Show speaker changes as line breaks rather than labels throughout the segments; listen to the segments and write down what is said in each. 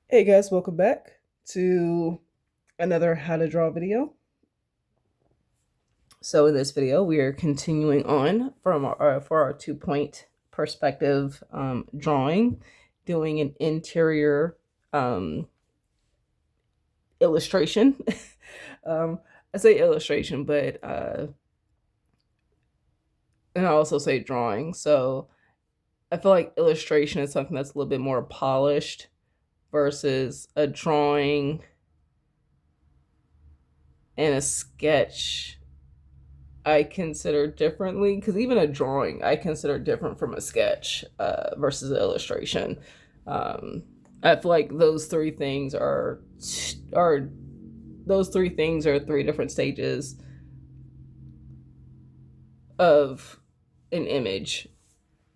Hey guys, welcome back to another how to draw video. So in this video, we are continuing on from for our 2 point perspective drawing, doing an interior illustration. um, I say illustration, but and I also say drawing. So I feel like illustration is something that's a little bit more polished versus a drawing and a sketch I consider differently, because even a drawing I consider different from a sketch versus an illustration. Um, I feel like those three things are three different stages of an image.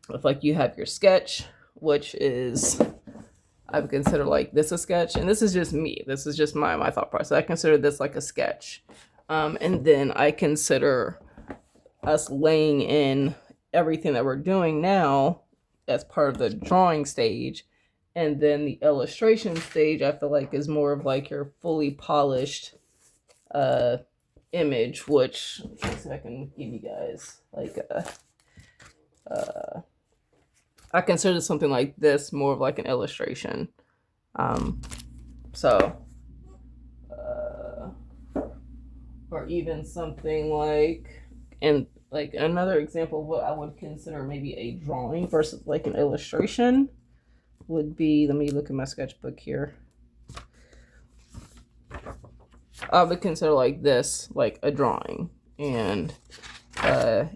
If like you have your sketch, which is I would consider like this a sketch, and this is just me. This is just my thought process. I consider this like a sketch, and then I consider us laying in everything that we're doing now as part of the drawing stage. And then the illustration stage, I feel like, is more of like your fully polished uh, image, which let's see if I can give you guys like I consider something like this more of like an illustration. Um, so, uh, or even something like, and like another example of what I would consider maybe a drawing versus like an illustration would be, let me look at my sketchbook here. I would consider like this like a drawing, and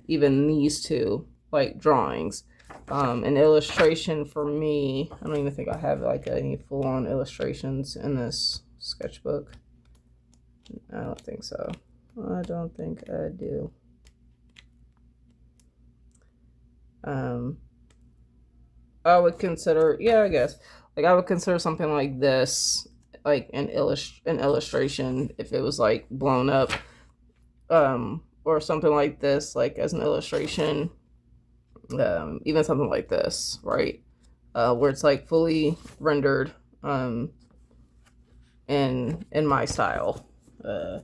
even these two like drawings. An illustration for me, I don't even think I have like any full-on illustrations in this sketchbook. I don't think so. I don't think I do. I would consider, yeah, I guess, like I would consider something like this like an illustration if it was like blown up, or something like this like as an illustration, even something like this, right, where it's like fully rendered, in my style. uh,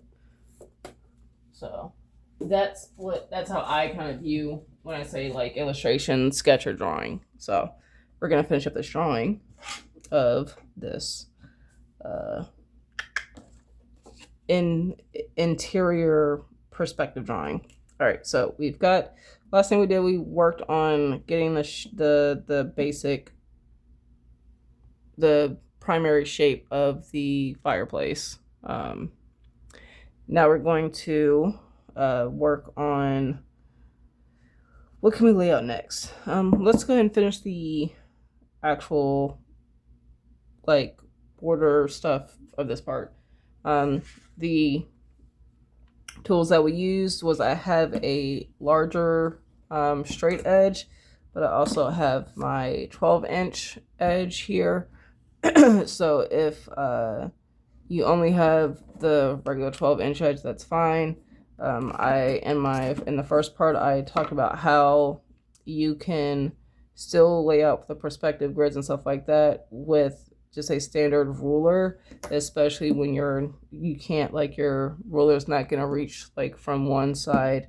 so that's how I kind of view when I say like illustration, sketch, or drawing. So we're gonna finish up this drawing of this uh, in interior perspective drawing. All right, so we've got, last thing we did, we worked on getting the basic, the primary shape of the fireplace. Now we're going to work on, what can we lay out next? Let's go ahead and finish the actual like border stuff of this part. The tools that we used was, I have a larger straight edge, but I also have my 12-inch edge here. So if you only have the regular 12-inch edge, that's fine. In the first part, I talked about how you can still lay out the perspective grids and stuff like that with just a standard ruler, especially when you can't, like, your ruler's not gonna reach like from one side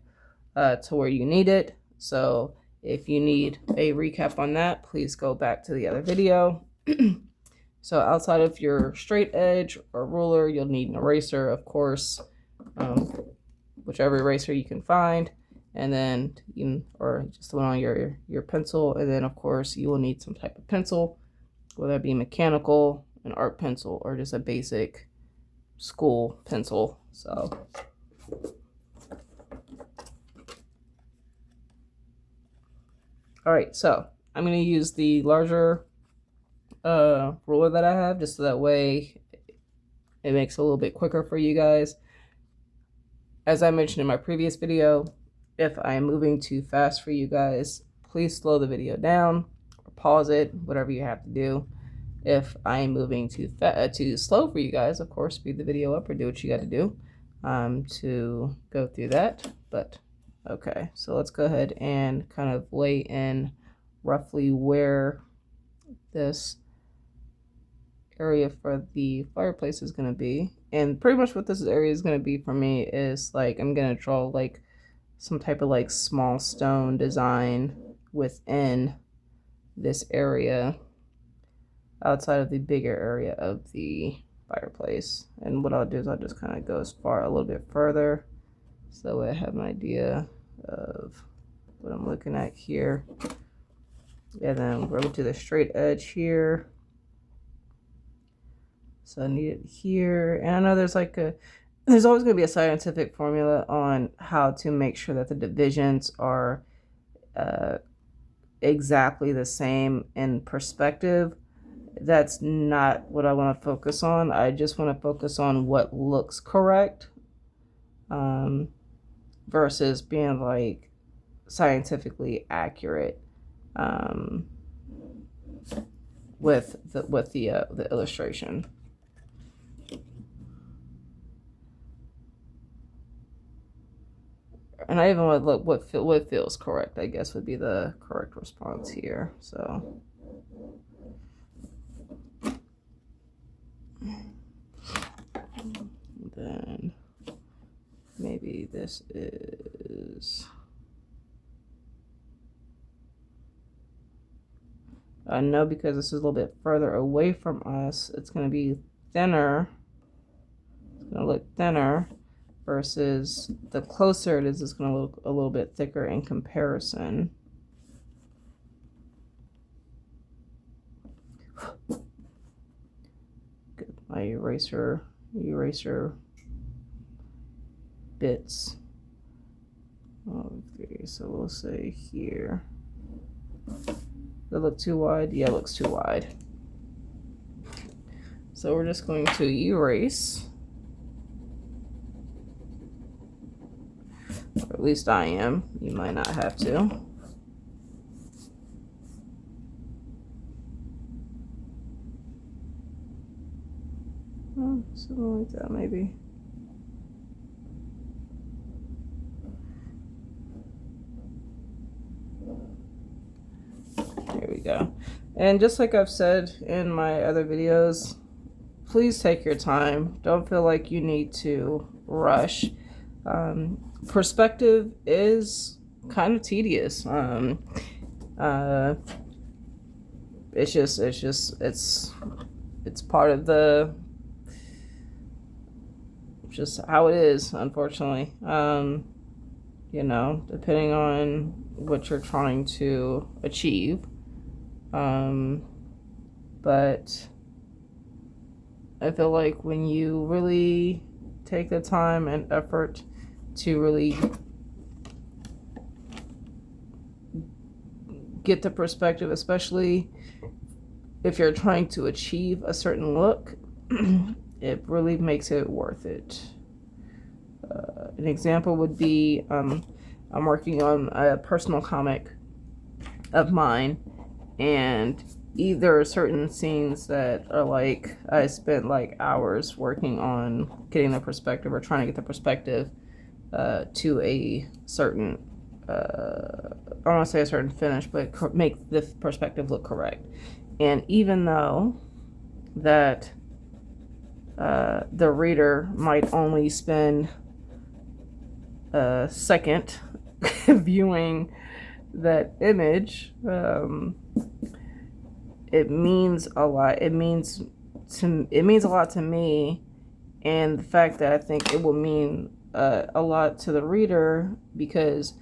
to where you need it. So if you need a recap on that, please go back to the other video. So outside of your straight edge or ruler, you'll need an eraser, of course, whichever eraser you can find, and then or just the one on your pencil, and then of course you will need some type of pencil, whether it be mechanical, an art pencil, or just a basic school pencil. So all right, so I'm going to use the larger ruler that I have, just so that way it makes it a little bit quicker for you guys. As I mentioned in my previous video, if I am moving too fast for you guys, please slow the video down or pause it, whatever you have to do. If I am moving too slow for you guys, of course, speed the video up or do what you got to do to go through that. But okay, so let's go ahead and kind of lay in roughly where this area for the fireplace is going to be. And pretty much what this area is going to be for me is like I'm going to draw like some type of like small stone design within this area outside of the bigger area of the fireplace. And what I'll do is I'll just kind of go as far a little bit further so I have an idea of what I'm looking at here. And then we're going to the straight edge here. So I need it here. And I know there's like there's always going to be a scientific formula on how to make sure that the divisions are exactly the same in perspective. That's not what I want to focus on. I just want to focus on what looks correct versus being like scientifically accurate with the illustration. And I even want to look what feels correct, I guess would be the correct response here. So then maybe this is, I know because this is a little bit further away from us, it's going to be thinner. It's going to look thinner versus the closer it is, it's going to look a little bit thicker in comparison. Get my eraser bits. Okay, so we'll say here. Does it look too wide? Yeah, it looks too wide. So we're just going to erase. Or at least I am. You might not have to. Oh, something like that, maybe. There we go. And just like I've said in my other videos, please take your time. Don't feel like you need to rush. Perspective is kind of tedious. It's part of the, just how it is, unfortunately. You know, depending on what you're trying to achieve. But I feel like when you really take the time and effort to really get the perspective, especially if you're trying to achieve a certain look, it really makes it worth it. An example would be I'm working on a personal comic of mine, and there are certain scenes that are like I spent like hours working on getting the perspective, or trying to get the perspective to a certain I don't want to say a certain finish, but make the perspective look correct. And even though that the reader might only spend a second viewing that image, it means a lot. It means a lot to me, and the fact that I think it will mean a lot to the reader, because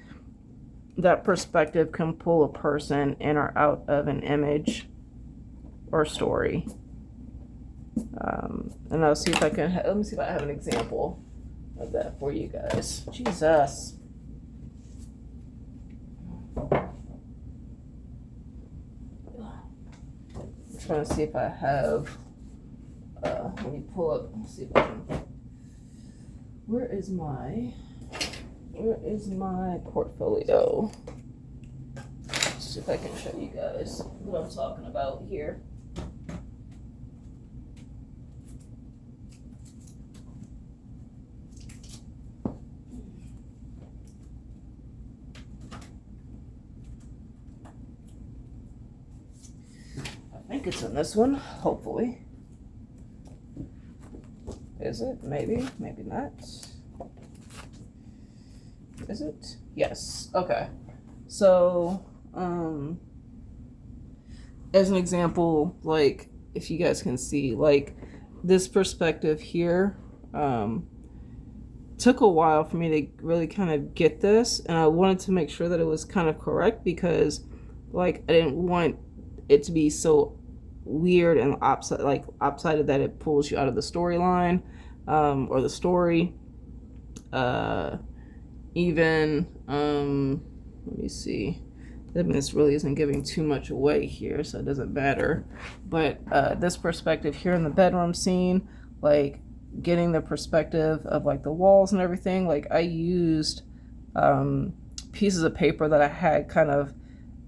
that perspective can pull a person in or out of an image or story. And I'll see if I can. Let me see if I have an example of that for you guys. Jesus. I'm trying to see if I have. Let me pull up. Let's see if I can. Where is my portfolio? Let's see if I can show you guys what I'm talking about here. I think it's in this one, hopefully. Is it? Maybe, maybe not. Is it? Yes. Okay. So, as an example, like if you guys can see, like this perspective here, took a while for me to really kind of get this, and I wanted to make sure that it was kind of correct because, like, I didn't want it to be so weird and lopsided that it pulls you out of the storyline, or the story. Even let me see. I mean, this really isn't giving too much away here, so it doesn't matter. But this perspective here in the bedroom scene, like getting the perspective of like the walls and everything, like I used pieces of paper that I had kind of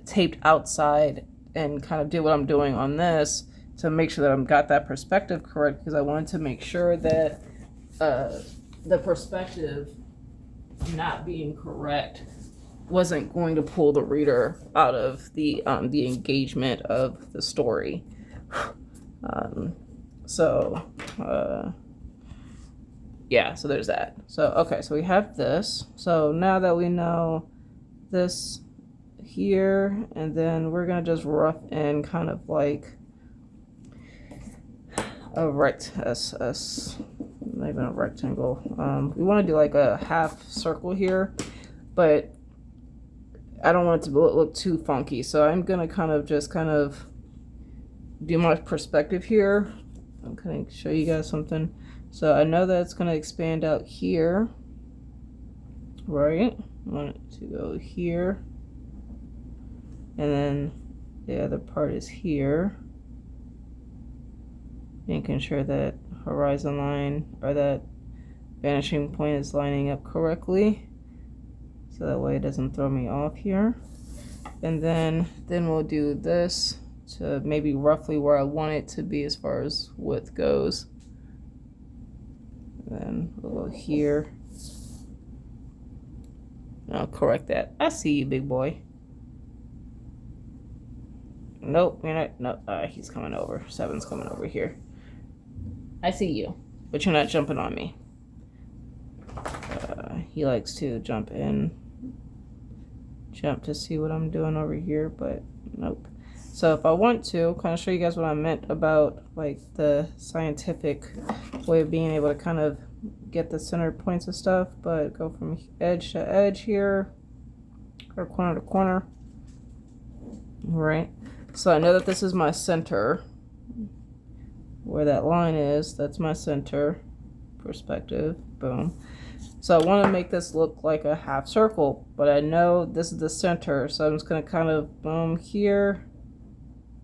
taped outside and kind of did what I'm doing on this to make sure that I've got that perspective correct, because I wanted to make sure that the perspective not being correct wasn't going to pull the reader out of the engagement of the story. Yeah, so there's that. So okay, so we have this. So now that we know this here, and then we're gonna just rough in kind of like a not even a rectangle. We want to do like a half circle here, but I don't want it to look too funky. So I'm gonna kind of do my perspective here. I'm gonna show you guys something. So I know that it's gonna expand out here, right? I want it to go here, and then the other part is here. Making sure that horizon line or that vanishing point is lining up correctly, so that way it doesn't throw me off here. And then we'll do this to maybe roughly where I want it to be as far as width goes. And then we'll go here. I'll correct that. I see you, big boy. Nope, you're not. No, he's coming over. 7's coming over here. I see you, but you're not jumping on me. He likes to jump to see what I'm doing over here, but nope. So if I want to kind of show you guys what I meant about like the scientific way of being able to kind of get the center points of stuff, but go from edge to edge here, or corner to corner. Right. So I know that this is my center. Where that line is, that's my center perspective. Boom. So I want to make this look like a half circle, but I know this is the center, so I'm just going to kind of boom here,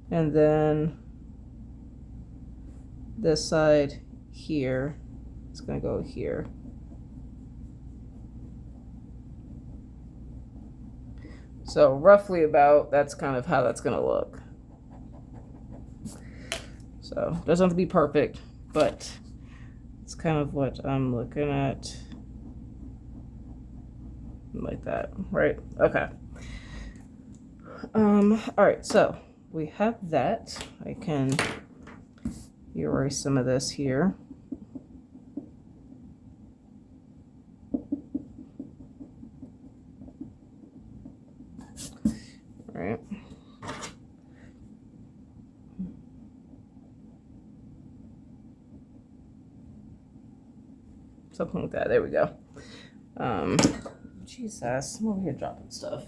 and then this side here, it's going to go here. So roughly about, that's kind of how that's going to look. So it doesn't have to be perfect, but it's kind of what I'm looking at. Like that, right? Okay. All right, so we have that. I can erase some of this here. All right. Something like that. There we go. Jesus, I'm over here dropping stuff.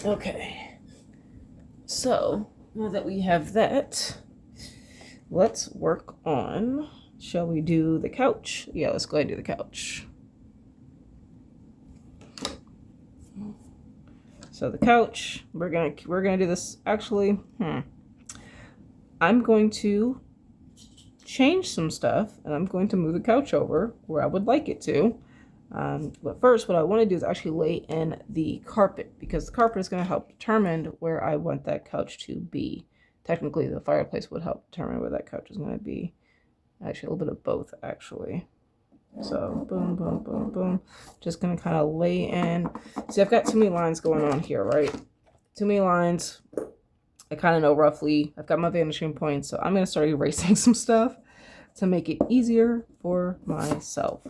Okay. So now that we have that, let's work on, shall we do the couch? Yeah, let's go ahead and do the couch. So the couch, we're gonna do this actually. I'm going to change some stuff, and I'm going to move the couch over where I would like it to. But first, what I want to do is actually lay in the carpet, because the carpet is going to help determine where I want that couch to be. Technically, the fireplace would help determine where that couch is going to be. Actually, a little bit of both, actually. So, boom, boom, boom, boom. Just going to kind of lay in. See, I've got too many lines going on here, right? Too many lines. I kind of know roughly. I've got my vanishing point, so I'm going to start erasing some stuff to make it easier for myself.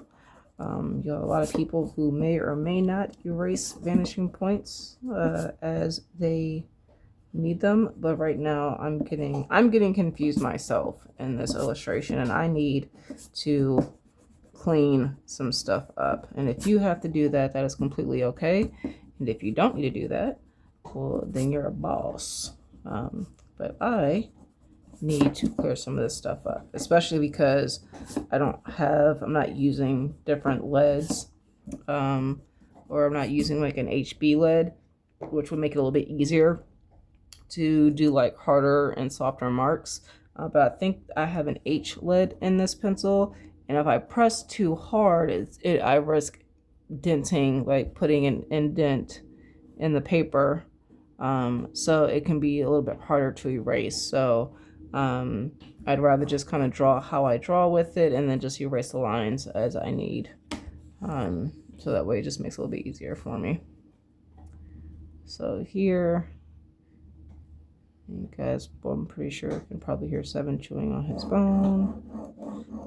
You have a lot of people who may or may not erase vanishing points as they need them, but right now I'm getting confused myself in this illustration, and I need to clean some stuff up. And if you have to do that, that is completely okay. And if you don't need to do that, well, then you're a boss. But I need to clear some of this stuff up, especially because I'm not using different leads, or I'm not using like an HB lead, which would make it a little bit easier to do like harder and softer marks. But I think I have an H lead in this pencil, and if I press too hard, I risk denting, like putting an indent in the paper. So it can be a little bit harder to erase. So I'd rather just kind of draw how I draw with it and then just erase the lines as I need. So that way it just makes it a little bit easier for me. So here, you guys, I'm pretty sure you can probably hear Seven chewing on his bone.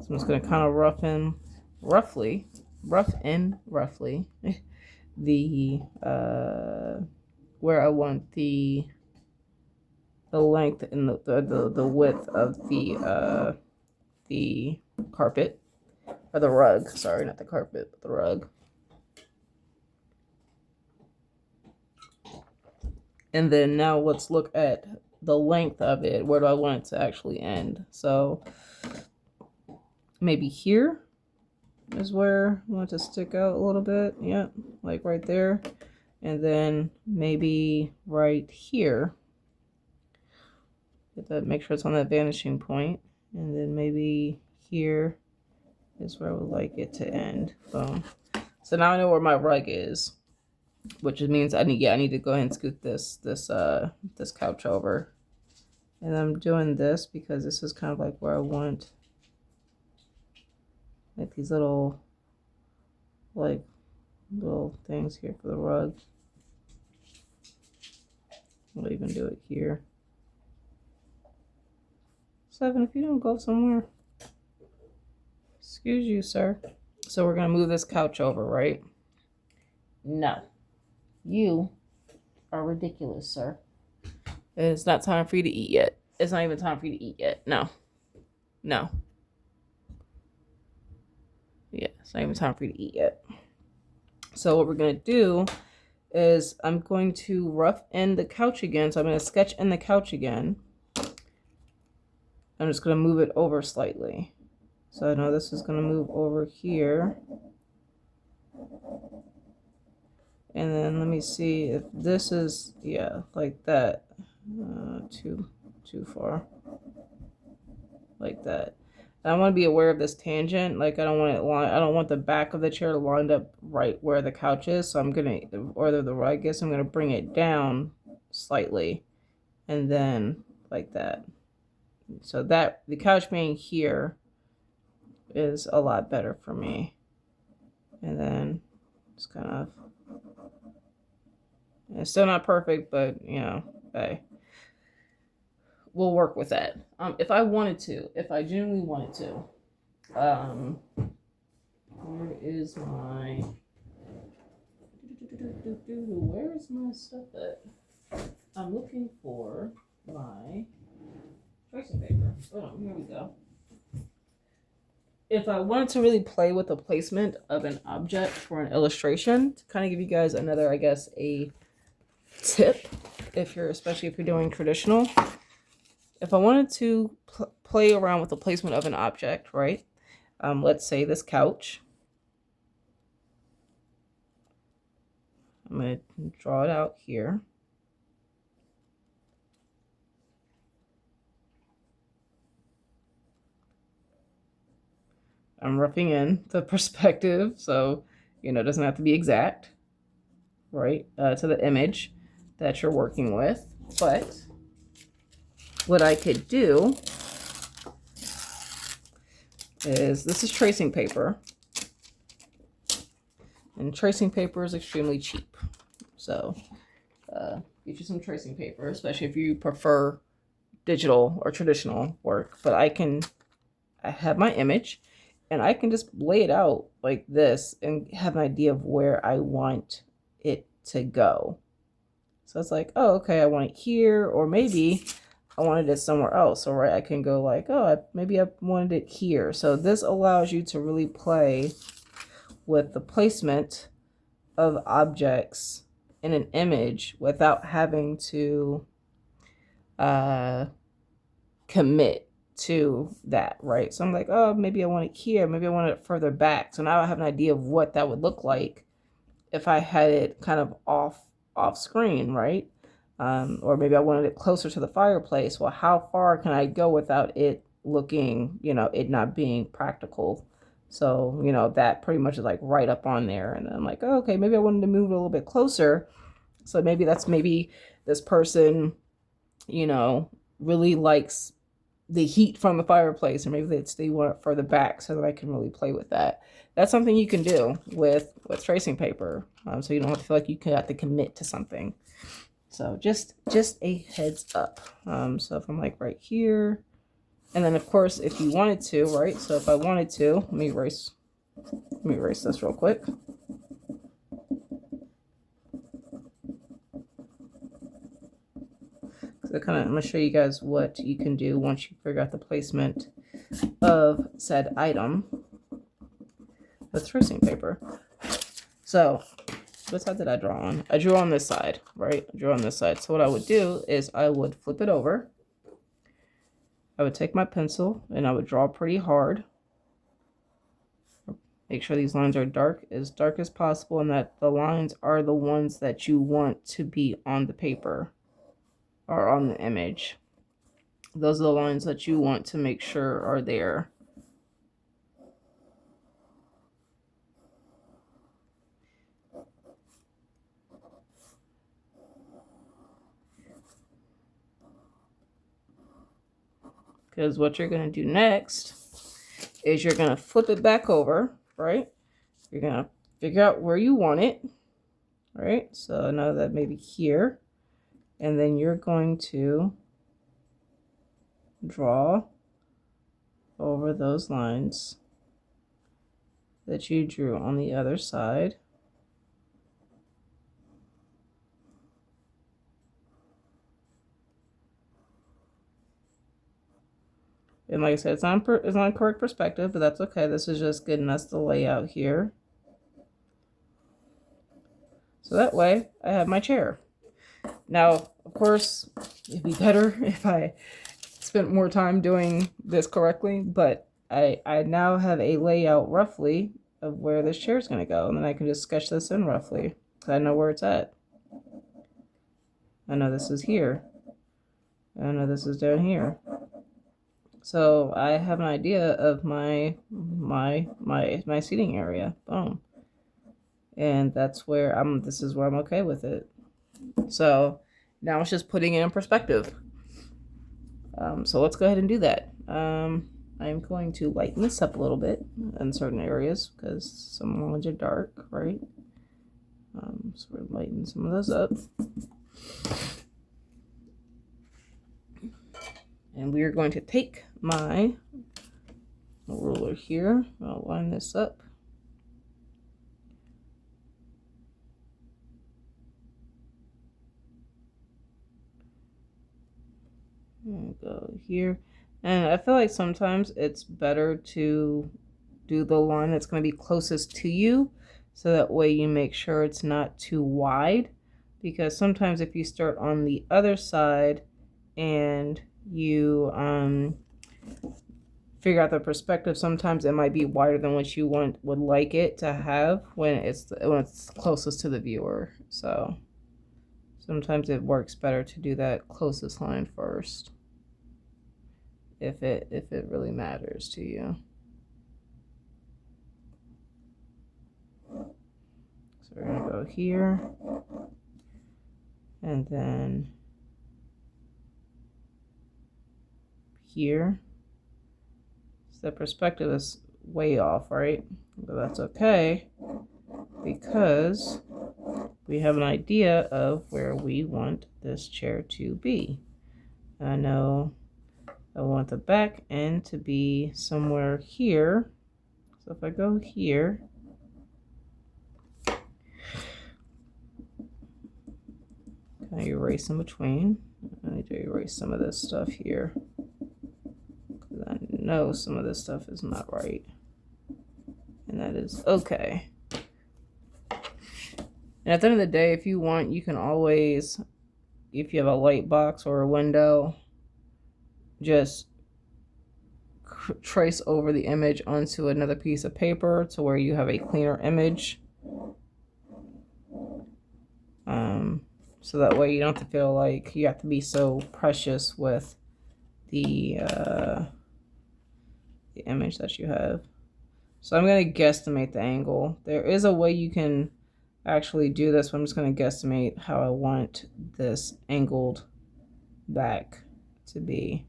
So I'm just going to kind of rough in roughly the where I want the length and the width of the carpet, or the rug. Sorry, not the carpet, but the rug. And then now let's look at the length of it. Where do I want it to actually end? So maybe here is where I want it to stick out a little bit. Yep, like right there. And then maybe right here. Make sure it's on that vanishing point. And then maybe here is where I would like it to end. Boom. So now I know where my rug is, which means I need to go ahead and scoot this couch over. And I'm doing this because this is kind of like where I want like these little things here for the rug. I'll even do it here. Seven, if you don't go somewhere. Excuse you, sir. So we're gonna move this couch over, right? No. You are ridiculous, sir. It's not time for you to eat yet. It's not even time for you to eat yet. No. No. Yeah, it's not even time for you to eat yet. So what we're gonna do is I'm going to rough in the couch again. So I'm going to sketch in the couch again. I'm just going to move it over slightly. So I know this is going to move over here. And then let me see if this is, yeah, like that. Too far. Like that. I want to be aware of this tangent. Like I don't want the back of the chair lined up right where the couch is. So I'm gonna, or the rug, I guess I'm gonna bring it down slightly, and then like that. So that the couch being here is a lot better for me. And then just kind of, it's still not perfect, but you know, hey. We'll work with that. If I genuinely wanted to, where is my, where is my stuff at? I'm looking for my tracing paper. Oh, here we go. If I wanted to really play with the placement of an object for an illustration, to kind of give you guys another, I guess, a tip, especially if you're doing traditional. If I wanted to play around with the placement of an object, right? Let's say this couch. I'm going to draw it out here. I'm roughing in the perspective, so, you know, it doesn't have to be exact, right, to the image that you're working with. But what I could do is, this is tracing paper, and tracing paper is extremely cheap. So get you some tracing paper, especially if you prefer digital or traditional work. But I have my image and I can just lay it out like this and have an idea of where I want it to go. So it's like, oh, okay, I want it here, or maybe I wanted it somewhere else. All right, I can go like, oh, maybe I wanted it here. So this allows you to really play with the placement of objects in an image without having to commit to that, right? So I'm like, oh, maybe I want it here, maybe I want it further back. So now I have an idea of what that would look like if I had it kind of off screen, right? Or maybe I wanted it closer to the fireplace. Well, how far can I go without it looking, it not being practical? So, that pretty much is like right up on there. And then I'm like, oh, okay, maybe I wanted to move it a little bit closer. So maybe this person, really likes the heat from the fireplace, or maybe they want it further back so that I can really play with that. That's something you can do with tracing paper, so you don't have to feel like you have to commit to something. So just a heads up. So if I'm like right here, and then of course if you wanted to, right? So if I wanted to, let me erase this real quick. I'm going to show you guys what you can do once you figure out the placement of said item with tracing paper. So what side did I draw on? I drew on this side, right? I drew on this side. So what I would do is I would flip it over. I would take my pencil and I would draw pretty hard. Make sure these lines are dark as possible, and that the lines are the ones that you want to be on the paper or on the image. Those are the lines that you want to make sure are there. Because what you're going to do next is you're going to flip it back over, right? You're going to figure out where you want it, right? So now that maybe here. And then you're going to draw over those lines that you drew on the other side. And like I said, it's not correct perspective, but that's okay. This is just getting us the layout here. So that way I have my chair. Now, of course, it'd be better if I spent more time doing this correctly, but I now have a layout roughly of where this chair is going to go, and then I can just sketch this in roughly. I know where it's at. I know this is here. I know this is down here. So I have an idea of my seating area. Boom. And that's where this is where I'm okay with it. So now it's just putting it in perspective. So let's go ahead and do that. I'm going to lighten this up a little bit in certain areas because some lines are dark, right? So we're lighten some of those up. And we are going to take my ruler here. I'll line this up. And go here. And I feel like sometimes it's better to do the line that's going to be closest to you, so that way you make sure it's not too wide, because sometimes if you start on the other side and you figure out the perspective, sometimes it might be wider than what you would like it to have when it's closest to the viewer. So sometimes it works better to do that closest line first, if it really matters to you. So we're gonna go here, and then here. So the perspective is way off, right? But that's okay, because we have an idea of where we want this chair to be. I know I want the back end to be somewhere here. So if I go here, can I erase in between? I need to erase some of this stuff here, because I know some of this stuff is not right. And that is okay. And at the end of the day, if you want, you can always, if you have a light box or a window, just trace over the image onto another piece of paper to where you have a cleaner image. So that way you don't have to feel like you have to be so precious with the image that you have. So I'm going to guesstimate the angle. There is a way you can actually do this, but I'm just going to guesstimate how I want this angled back to be.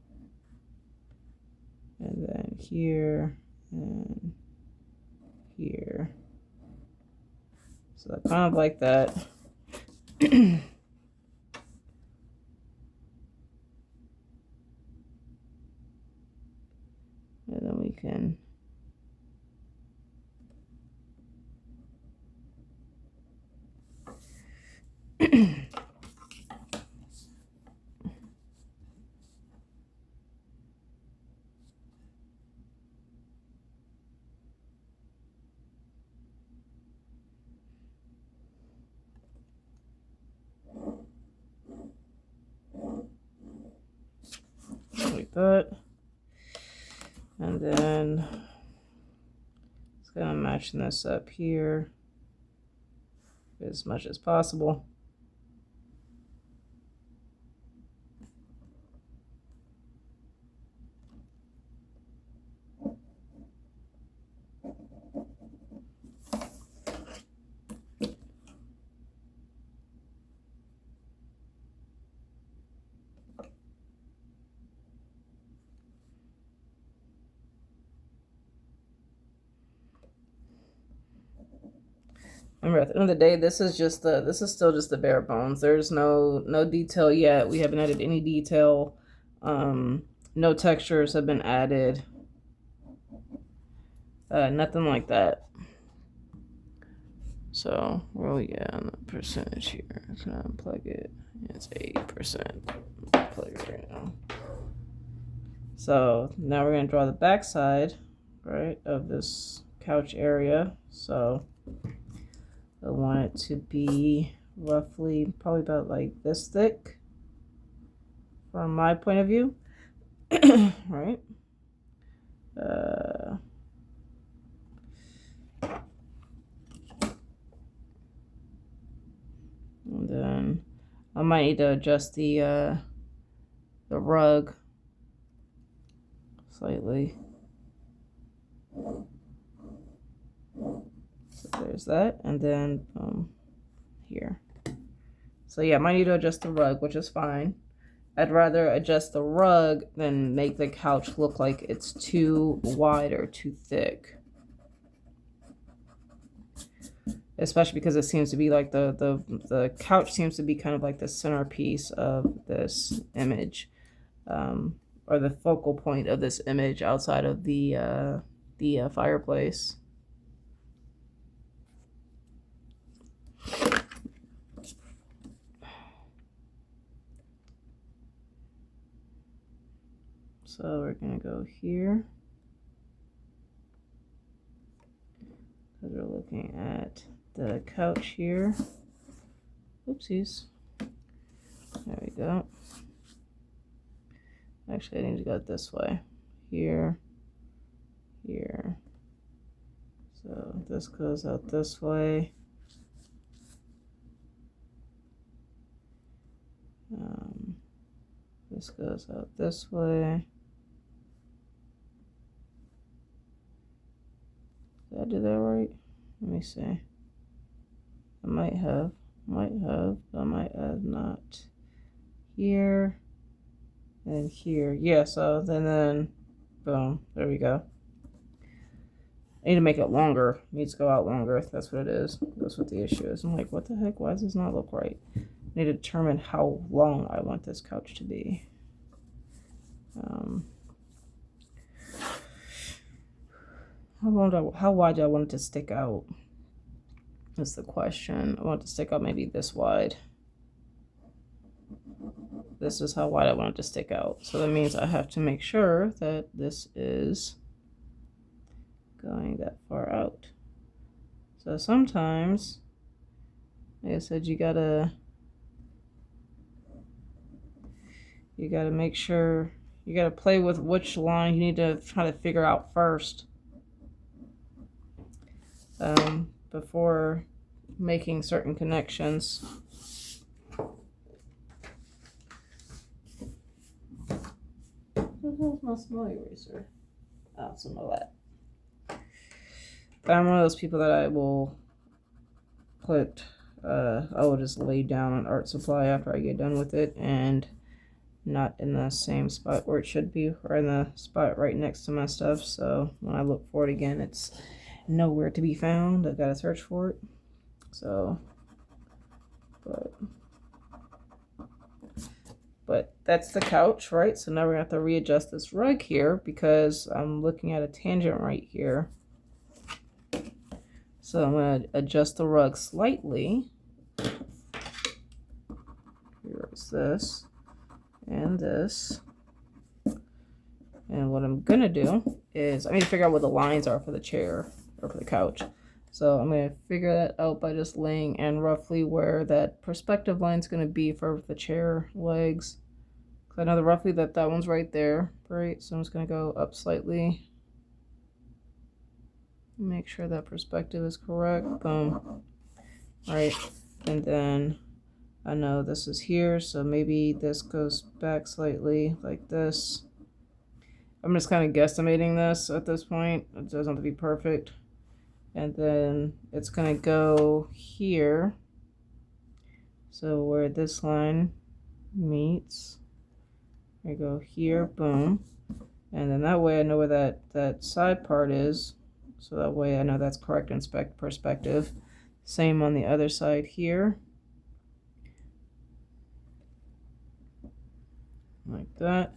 And then here and here. So kind of like that. And then we can like that. And then it's gonna match this up here as much as possible. Remember, at the end of the day, this is still just the bare bones. There's no detail yet. We haven't added any detail. No textures have been added. Nothing like that. So where we at on the percentage here? Can I unplug it? It's 80%. Plug it right now. So now we're gonna draw the back side, right, of this couch area. So I want it to be roughly probably about like this thick from my point of view. Right? And then I might need to adjust the rug slightly. So there's that, and then here. So yeah, I might need to adjust the rug, which is fine. I'd rather adjust the rug than make the couch look like it's too wide or too thick. Especially because it seems to be like the couch seems to be kind of like the centerpiece of this image, or the focal point of this image outside of the fireplace. So we're gonna go here, because we're looking at the couch here. Oopsies. There we go. Actually, I need to go this way. Here, here. So this goes out this way. This goes out this way. Did I do that right? Let me see. I might have, but I might have not. Here and here. Yeah, so then boom, there we go. I need to make it longer. It needs to go out longer. That's what it is. That's what the issue is. I'm like, what the heck? Why does this not look right? I need to determine how long I want this couch to be. How wide do I want it to stick out? That's the question. I want it to stick out maybe this wide. This is how wide I want it to stick out. So that means I have to make sure that this is going that far out. So sometimes, like I said, you gotta make sure, you gotta play with which line you need to try to figure out first before making certain connections. Where's my small eraser? Oh, some of that. I'm one of those people that I will just lay down an art supply after I get done with it, and not in the same spot where it should be, or in the spot right next to my stuff. So when I look for it again, it's nowhere to be found. I gotta search for it. So, but that's the couch, right? So now we're gonna have to readjust this rug here because I'm looking at a tangent right here. So I'm gonna adjust the rug slightly. Here's this and this. And what I'm gonna do is I need to figure out what the lines are for the chair or for the couch. So I'm gonna figure that out by just laying in roughly where that perspective line is gonna be for the chair legs. Cause I know that roughly that one's right there, right? So I'm just gonna go up slightly. Make sure that perspective is correct. Boom. Right. And then I know this is here, so maybe this goes back slightly like this. I'm just kind of guesstimating this at this point. It doesn't have to be perfect. And then it's going to go here. So where this line meets, I go here, boom. And then that way I know where that side part is. So that way I know that's correct in perspective. Same on the other side here. Like that.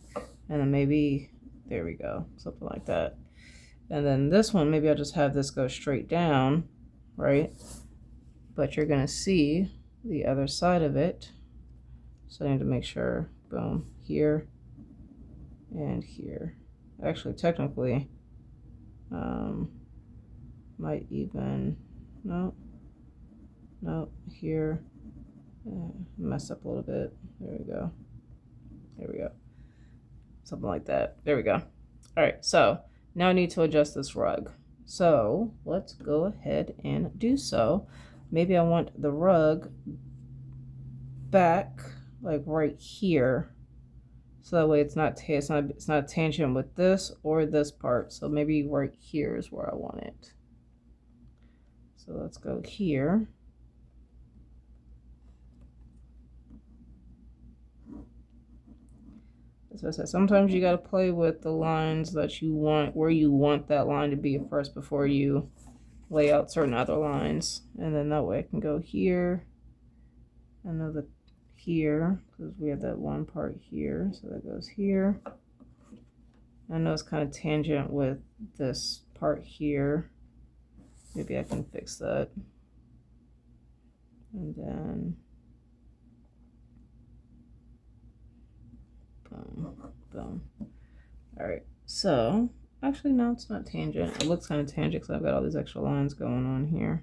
And then maybe, there we go, something like that. And then this one, maybe I'll just have this go straight down, right? But you're gonna see the other side of it. So I need to make sure, boom, here and here. Actually, technically, might even, no, here, messed up a little bit. There we go. There we go. Something like that. There we go. All right, so now I need to adjust this rug. So let's go ahead and do so. Maybe I want the rug back like right here. So that way it's not a tangent with this or this part. So maybe right here is where I want it. So let's go here. As I said, sometimes you got to play with the lines that you want, where you want that line to be first before you lay out certain other lines. And then that way I can go here, another here, because we have that one part here. So that goes here. I know it's kind of tangent with this part here. Maybe I can fix that. And then boom, boom. All right, so actually no, it's not tangent. It looks kind of tangent because I've got all these extra lines going on here.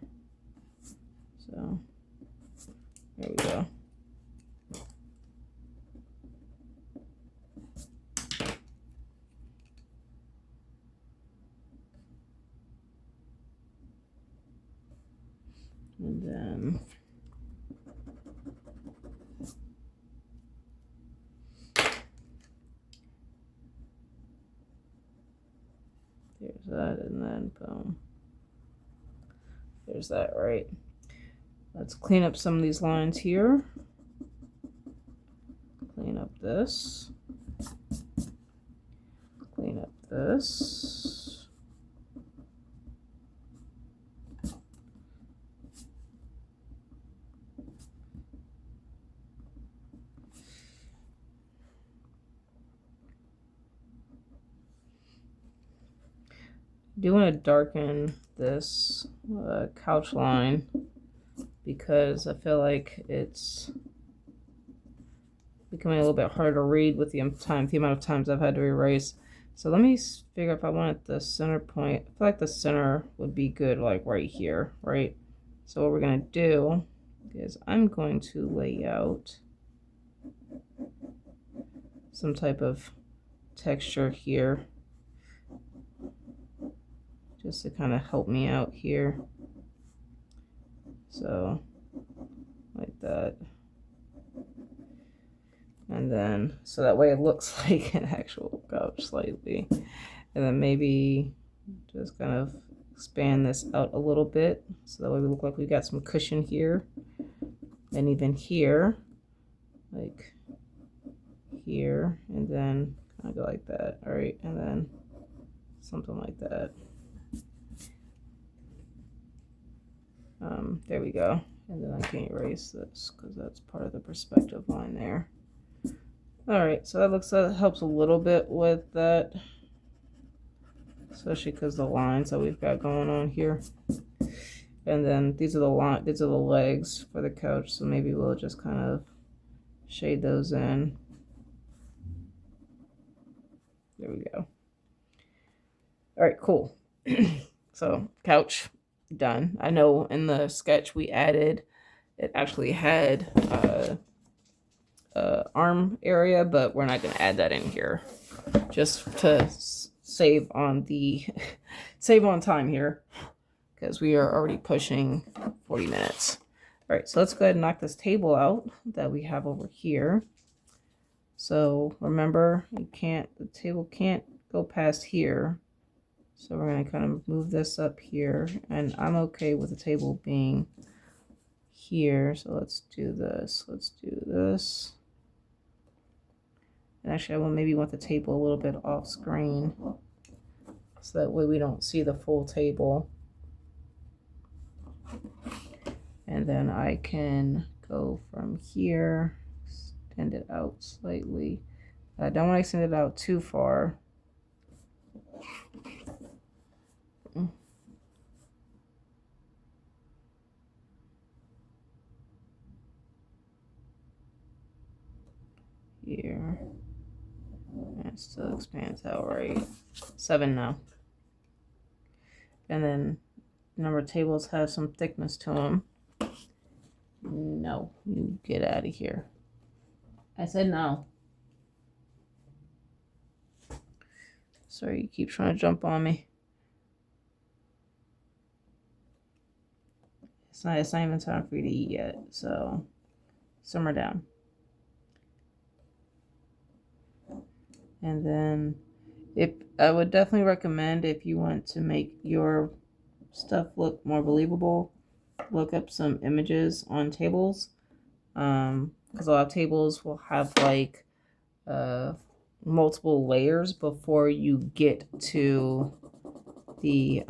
So there we go. And then there's that, and then boom. There's that, right? Let's clean up some of these lines here. Clean up this. Clean up this. do want to darken this couch line because I feel like it's becoming a little bit harder to read with the amount of times I've had to erase. So let me figure if I want the center point. I feel like the center would be good, like right here, right? So what we're gonna do is I'm going to lay out some type of texture here just to kind of help me out here. So like that. And then, so that way it looks like an actual couch slightly. And then maybe just kind of expand this out a little bit. So that way we look like we got some cushion here. And even here, like here, and then kind of go like that. All right, and then something like that. There we go. And then I can erase this because that's part of the perspective line there. All right, so that helps a little bit with that, especially because the lines that we've got going on here. And then these are the legs for the couch, so maybe we'll just kind of shade those in. There we go. All right, cool. So couch done. I know in the sketch we added, it actually had arm area, but we're not going to add that in here just to save on the save on time here because we are already pushing 40 minutes. All right, so let's go ahead and knock this table out that we have over here. So remember, the table can't go past here. So we're going to kind of move this up here, and I'm okay with the table being here. So let's do this. Let's do this. And actually, I will maybe want the table a little bit off screen so that way we don't see the full table. And then I can go from here, extend it out slightly. I don't want to extend it out too far. Here. And it still expands out, right? 7 now. And then number tables have some thickness to them. No, you get out of here. I said no. Sorry, you keep trying to jump on me. It's not even time for you to eat yet, so simmer down. And then I would definitely recommend, if you want to make your stuff look more believable, look up some images on tables. Because a lot of tables will have like multiple layers before you get to the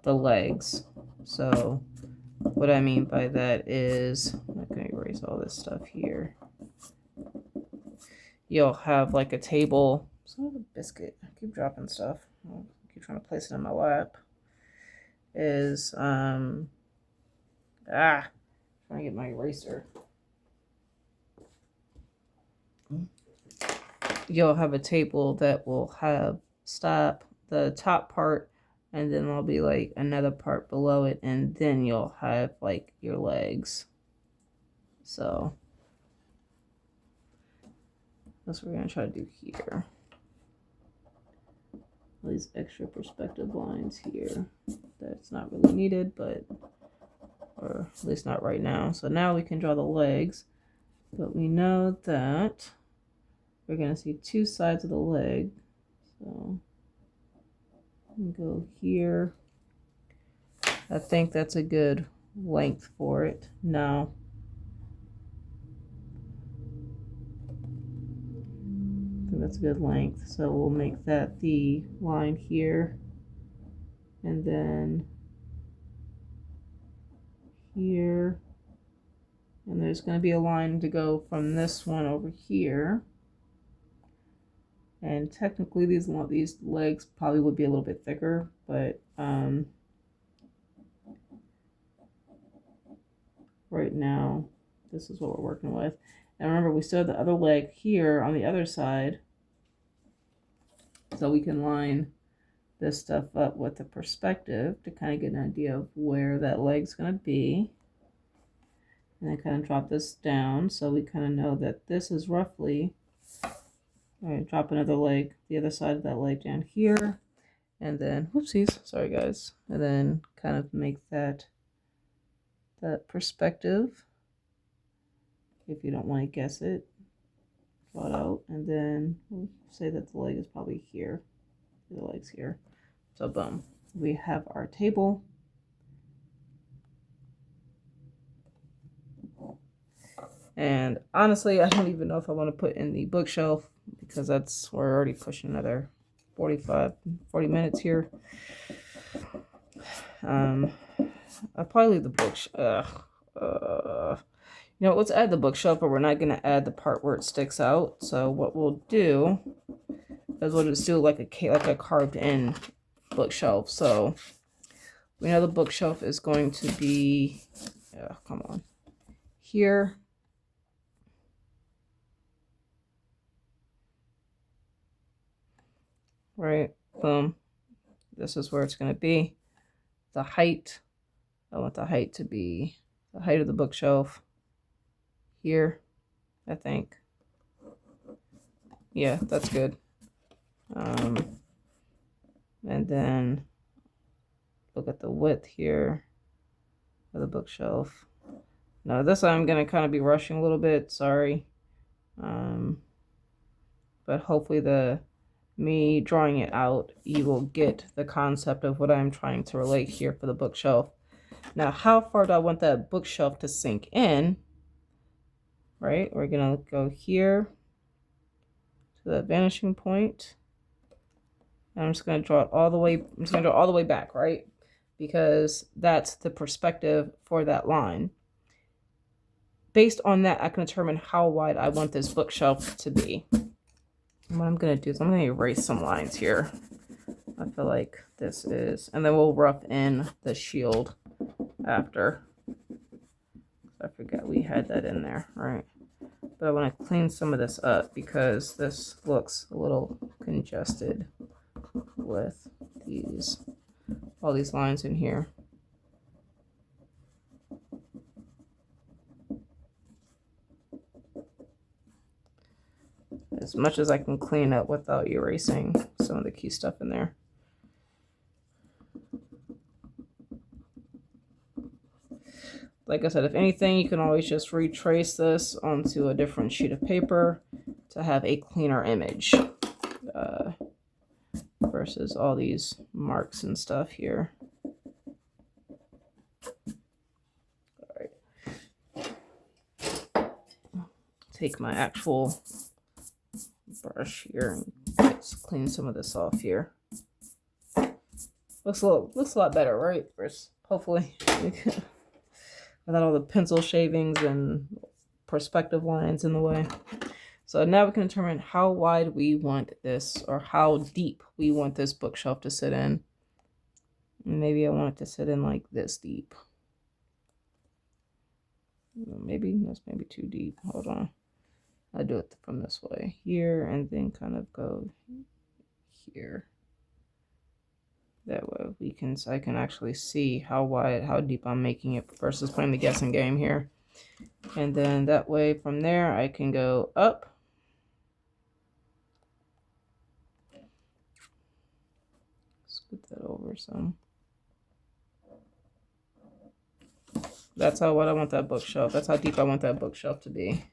legs. So what I mean by that is, I'm not going to erase all this stuff here. You'll have like a table. Son of a biscuit. I keep dropping stuff. I keep trying to place it in my lap. Trying to get my eraser. You'll have a table that will have the top part, and then there'll be like another part below it, and then you'll have like your legs. So that's what we're gonna try to do here. All these extra perspective lines here. That's not really needed, but, or at least not right now. So now we can draw the legs, but we know that we're gonna see 2 sides of the leg. So go here. I think that's a good length for it. Now, I think that's a good length. So we'll make that the line here. And then here. And there's going to be a line to go from this one over here. And technically these legs probably would be a little bit thicker, but right now this is what we're working with. And remember, we still have the other leg here on the other side, so we can line this stuff up with the perspective to kind of get an idea of where that leg's going to be. And then kind of drop this down so we kind of know that this is roughly, all right, drop another leg, the other side of that leg down here. And then, whoopsies, sorry guys. And then kind of make that perspective, if you don't want to guess it, draw it out. And then we'll say that the leg is probably here. The leg's here. So boom, we have our table. And honestly, I don't even know if I want to put in the bookshelf, because we're already pushing another 40 minutes here. I'll probably leave the bookshelf. You know, let's add the bookshelf, but we're not going to add the part where it sticks out. So what we'll do is we'll just do like a carved in bookshelf. So we know the bookshelf is going to be, come on, here. Right, boom. This is where it's going to be. The height, I want the height to be the height of the bookshelf here, I think. Yeah, that's good. And then look at the width here of the bookshelf. Now this I'm going to kind of be rushing a little bit, sorry. But hopefully me drawing it out, you will get the concept of what I'm trying to relate here for the bookshelf. Now, how far do I want that bookshelf to sink in? Right, we're gonna go here to that vanishing point. And I'm just gonna draw it all the way. I'm just gonna draw all the way back, right? Because that's the perspective for that line. Based on that, I can determine how wide I want this bookshelf to be. And what I'm going to do is I'm going to erase some lines here. I feel like this is, and then we'll rough in the shield after. I forgot we had that in there, right? But I want to clean some of this up because this looks a little congested with all these lines in here. As much as I can clean up without erasing some of the key stuff in there. Like I said, if anything, you can always just retrace this onto a different sheet of paper to have a cleaner image versus all these marks and stuff here. All right. Take my actual brush here and just clean some of this off here. Looks a lot better, right? Hopefully. Without all the pencil shavings and perspective lines in the way. So now we can determine how wide we want this, or how deep we want this bookshelf to sit in. Maybe I want it to sit in like this deep. Maybe that's maybe too deep. Hold on. I'll do it from this way here and then kind of go here. That way I can actually see how deep I'm making it versus playing the guessing game here. And then that way from there I can go up. Scoot that over some. That's how wide I want that bookshelf. That's how deep I want that bookshelf to be.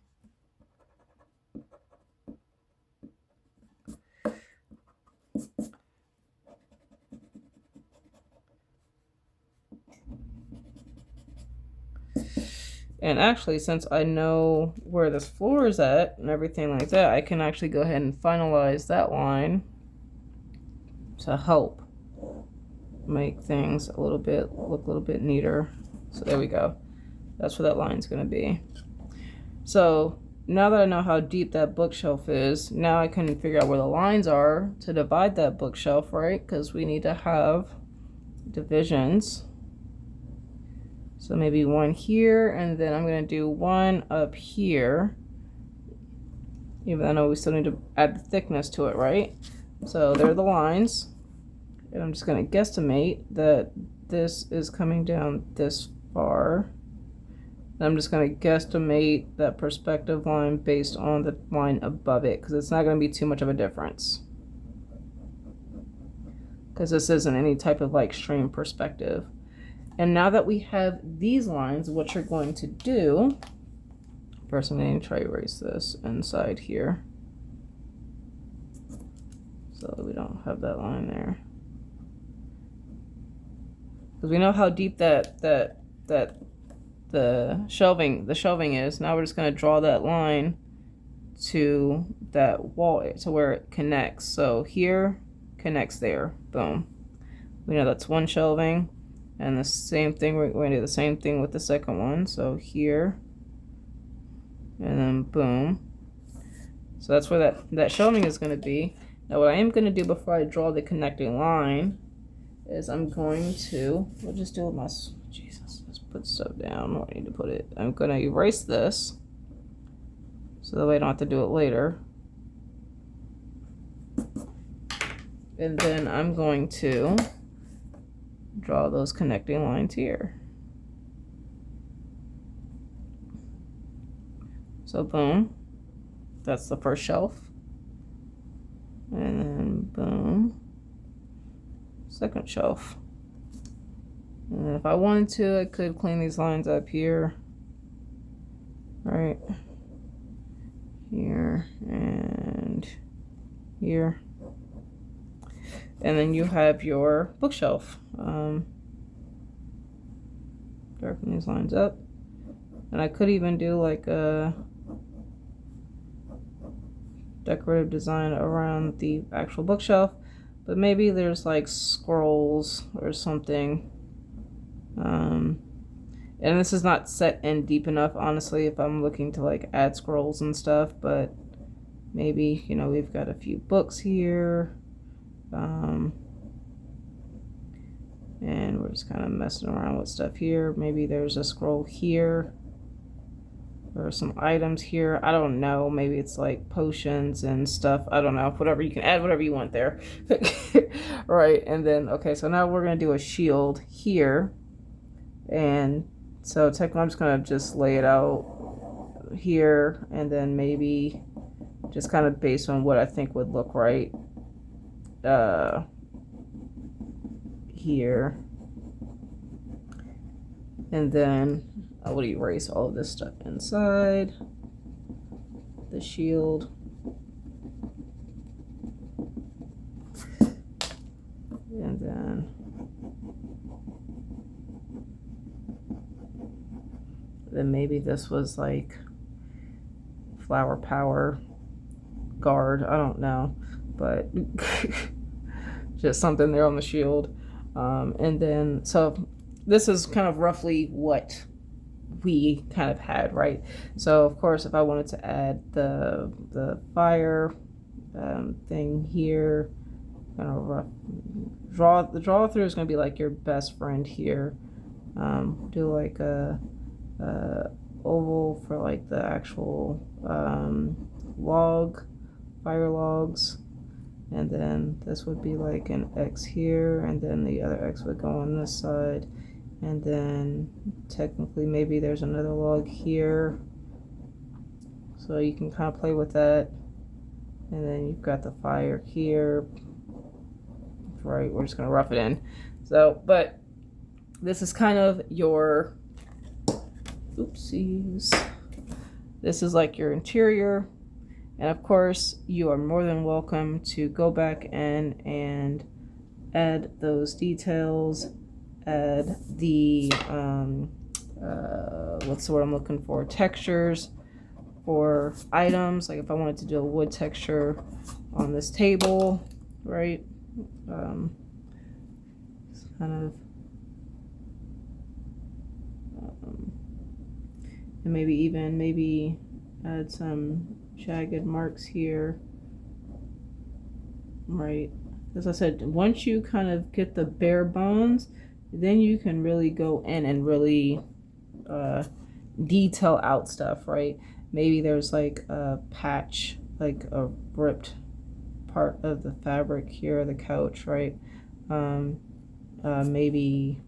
And actually, since I know where this floor is at and everything like that, I can actually go ahead and finalize that line to help make things look a little bit neater. So there we go. That's where that line's going to be. So now that I know how deep that bookshelf is, now I can figure out where the lines are to divide that bookshelf, right? Because we need to have divisions. So maybe one here, and then I'm going to do one up here. Even though I know we still need to add the thickness to it, right? So there are the lines. And I'm just going to guesstimate that this is coming down this far. And I'm just going to guesstimate that perspective line based on the line above it, because it's not going to be too much of a difference. Because this isn't any type of like stream perspective. And now that we have these lines, what you're going to do, first I'm going to try to erase this inside here so that we don't have that line there. Because we know how deep the shelving is. Now we're just going to draw that line to that wall, to where it connects. So here connects there. Boom. We know that's one shelving. And the same thing, we're going to do the same thing with the second one. So here, and then boom. So that's where that shelving is going to be. Now what I am going to do before I draw the connecting line is I'm going to, we'll just do my, Jesus, let's put stuff down where I need to put it. I'm going to erase this so that way I don't have to do it later. And then I'm going to draw those connecting lines here. So boom, that's the first shelf. And then boom, second shelf. And then if I wanted to, I could clean these lines up here. Right here and here. And then you have your bookshelf. Darken these lines up. And I could even do like a decorative design around the actual bookshelf, but maybe there's like scrolls or something. And this is not set in deep enough, honestly, if I'm looking to like add scrolls and stuff, but maybe, you know, we've got a few books here. And we're just kind of messing around with stuff here. Maybe there's a scroll here. There are some items here. I don't know. Maybe it's like potions and stuff. I don't know. Whatever. You can add whatever you want there. Right. And then, okay, so now we're going to do a shield here. And so technically I'm just going to just lay it out here. And then maybe just kind of based on what I think would look right. Here, and then I would erase all of this stuff inside the shield, and then maybe this was like flower power guard, I don't know, but just something there on the shield. And then, so this is kind of roughly what we kind of had, right? So of course, if I wanted to add the fire thing here, kind of the draw through is going to be like your best friend here. Do like a oval for like the actual fire logs. And then this would be like an X here, and then the other X would go on this side. And then technically maybe there's another log here. So you can kind of play with that. And then you've got the fire here. Right, we're just gonna rough it in. So, but this is kind of your, oopsies. This is like your interior. And of course, you are more than welcome to go back in and add those details, add the, what's the word I'm looking for, textures for items. Like if I wanted to do a wood texture on this table, right? It's kind of, and maybe add some jagged marks here, right? As I said, once you kind of get the bare bones, then you can really go in and really detail out stuff, right? Maybe there's like a patch, like a ripped part of the fabric here, the couch, right? Maybe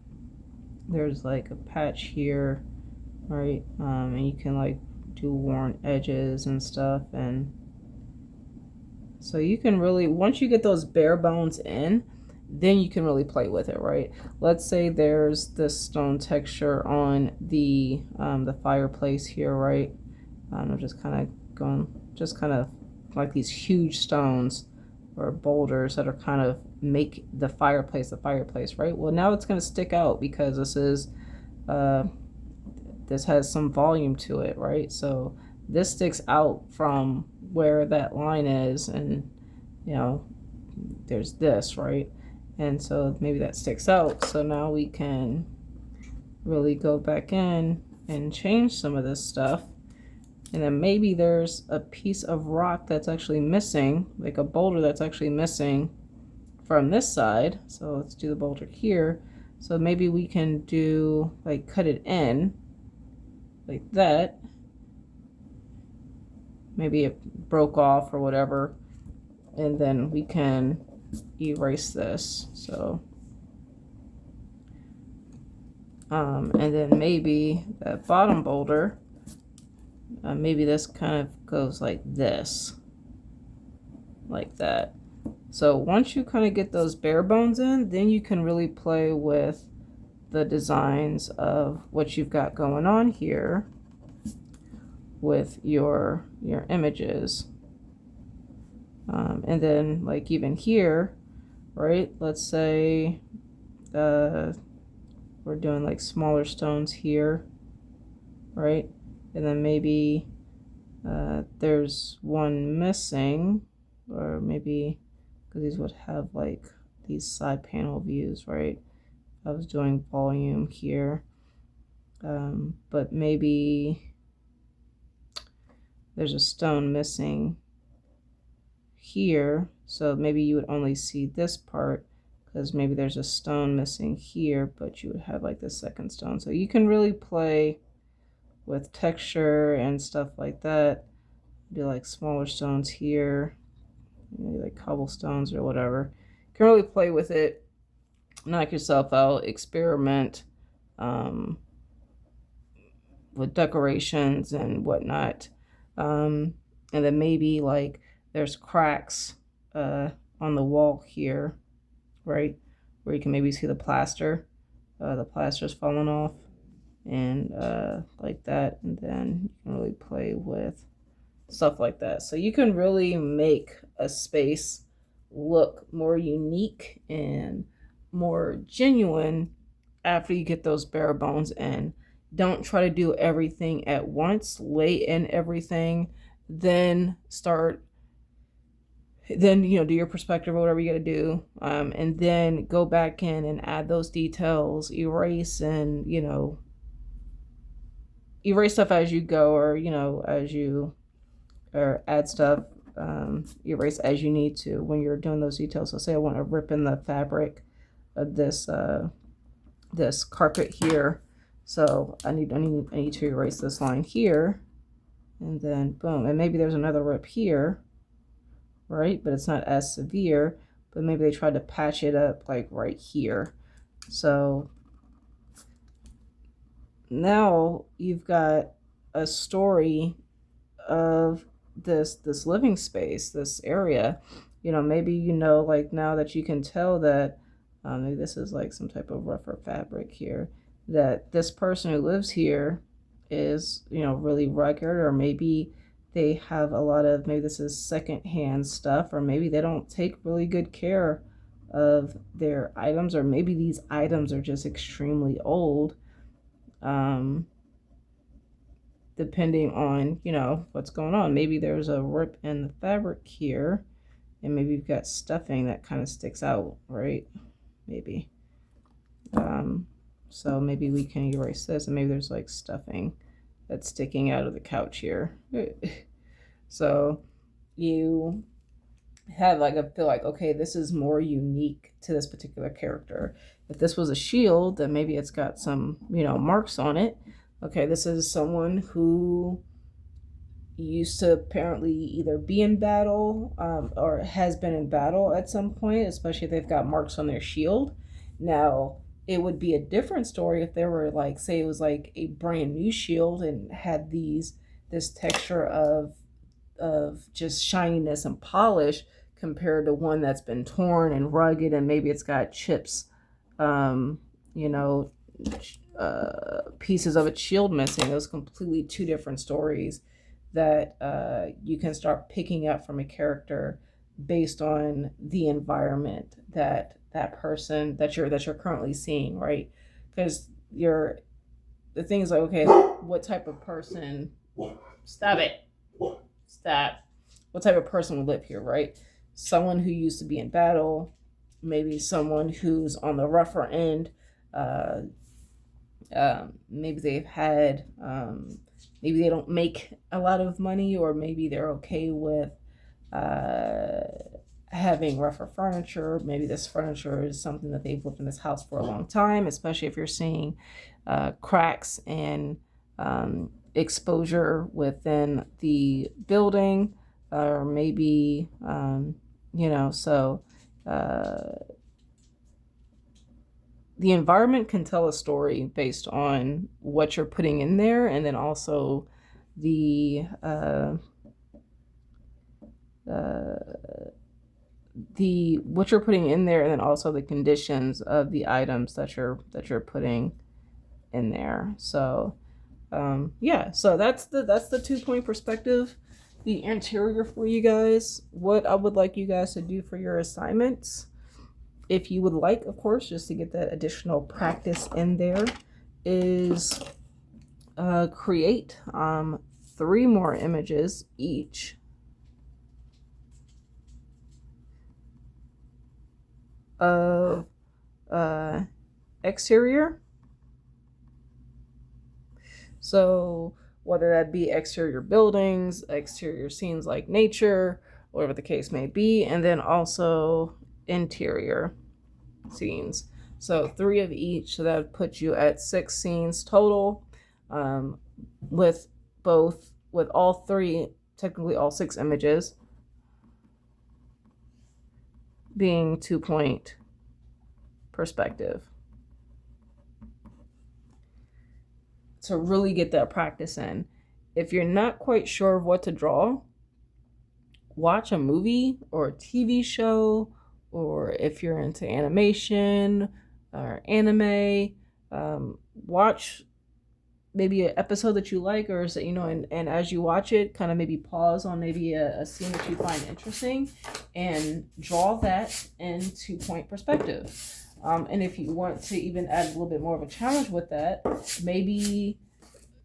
there's like a patch here, right? And you can like do worn edges and stuff. And so you can really, once you get those bare bones in, then you can really play with it, right? Let's say there's this stone texture on the fireplace here, right? I'm just kind of going, just kind of like these huge stones or boulders that are kind of make the fireplace, right? Well, now it's going to stick out because this has some volume to it, right? So this sticks out from where that line is, and you know, there's this, right? And so maybe that sticks out. So now we can really go back in and change some of this stuff. And then maybe there's a piece of rock that's actually missing, like a boulder that's actually missing from this side. So let's do the boulder here. So maybe we can do like cut it in like that. Maybe it broke off or whatever. And then we can erase this. So and then maybe that bottom boulder, maybe this kind of goes like this, like that. So once you kind of get those bare bones in, then you can really play with the designs of what you've got going on here with your images. And then like even here, right? Let's say we're doing like smaller stones here, right? And then maybe there's one missing, or maybe because these would have like these side panel views, right? I was doing volume here, but maybe there's a stone missing here, so maybe you would only see this part because maybe there's a stone missing here, but you would have like the second stone. So you can really play with texture and stuff like that. Do like smaller stones here, maybe like cobblestones or whatever. You can really play with it, knock yourself out, experiment with decorations and whatnot. And then maybe like there's cracks on the wall here, right? Where you can maybe see the plaster. The plaster's falling off and like that. And then you can really play with stuff like that. So you can really make a space look more unique and more genuine after you get those bare bones in. Don't try to do everything at once. Lay in everything, then do your perspective or whatever you got to do, and then go back in and add those details, erase stuff as you go, or as you or add stuff, erase as you need to when you're doing those details. So say I want to rip in the fabric of this carpet here, so I need to erase this line here, and then boom, and maybe there's another rip here, right? But it's not as severe, but maybe they tried to patch it up like right here. So now you've got a story of this living space, this area. Maybe like now that you can tell that maybe this is like some type of rougher fabric here, that this person who lives here is really rugged, or maybe they have a lot of, maybe this is secondhand stuff, or maybe they don't take really good care of their items, or maybe these items are just extremely old, depending on what's going on. Maybe there's a rip in the fabric here, and maybe you've got stuffing that kind of sticks out, right? Maybe so maybe we can erase this, and maybe there's like stuffing that's sticking out of the couch here. So you have like a feel like, okay, this is more unique to this particular character. If this was a shield, then maybe it's got some, marks on it. Okay, this is someone who used to apparently either be in battle, or has been in battle at some point, especially if they've got marks on their shield. Now, it would be a different story if there were, like, say it was like a brand new shield and had this texture of just shininess and polish, compared to one that's been torn and rugged and maybe it's got chips, um, you know, pieces of its shield missing. Those completely two different stories that you can start picking up from a character based on the environment that person that you're currently seeing, right? Because the thing is like, okay, what type of person? Stop it! Stop! What type of person would live here, right? Someone who used to be in battle, maybe someone who's on the rougher end. Maybe they've had, maybe they don't make a lot of money, or maybe they're okay with having rougher furniture. Maybe this furniture is something that they've lived in this house for a long time, especially if you're seeing cracks and exposure within the building, or maybe, so the environment can tell a story based on what you're putting in there, and then also the what you're putting in there, and then also the conditions of the items that you're putting in there. So so that's the 2-point perspective, the interior for you guys. What I would like you guys to do for your assignments, if you would like, of course, just to get that additional practice in there, is create 3 more images each of exterior. So whether that be exterior buildings, exterior scenes like nature, whatever the case may be, and then also interior scenes. So 3 of each, so that would put you at 6 scenes total, with all 3, technically all 6 images being 2-point perspective. To really get that practice in. If you're not quite sure of what to draw, watch a movie or a TV show, or if you're into animation or anime, watch maybe an episode that you like, or and as you watch it, kind of maybe pause on maybe a scene that you find interesting and draw that in 2-point perspective. And if you want to even add a little bit more of a challenge with that, maybe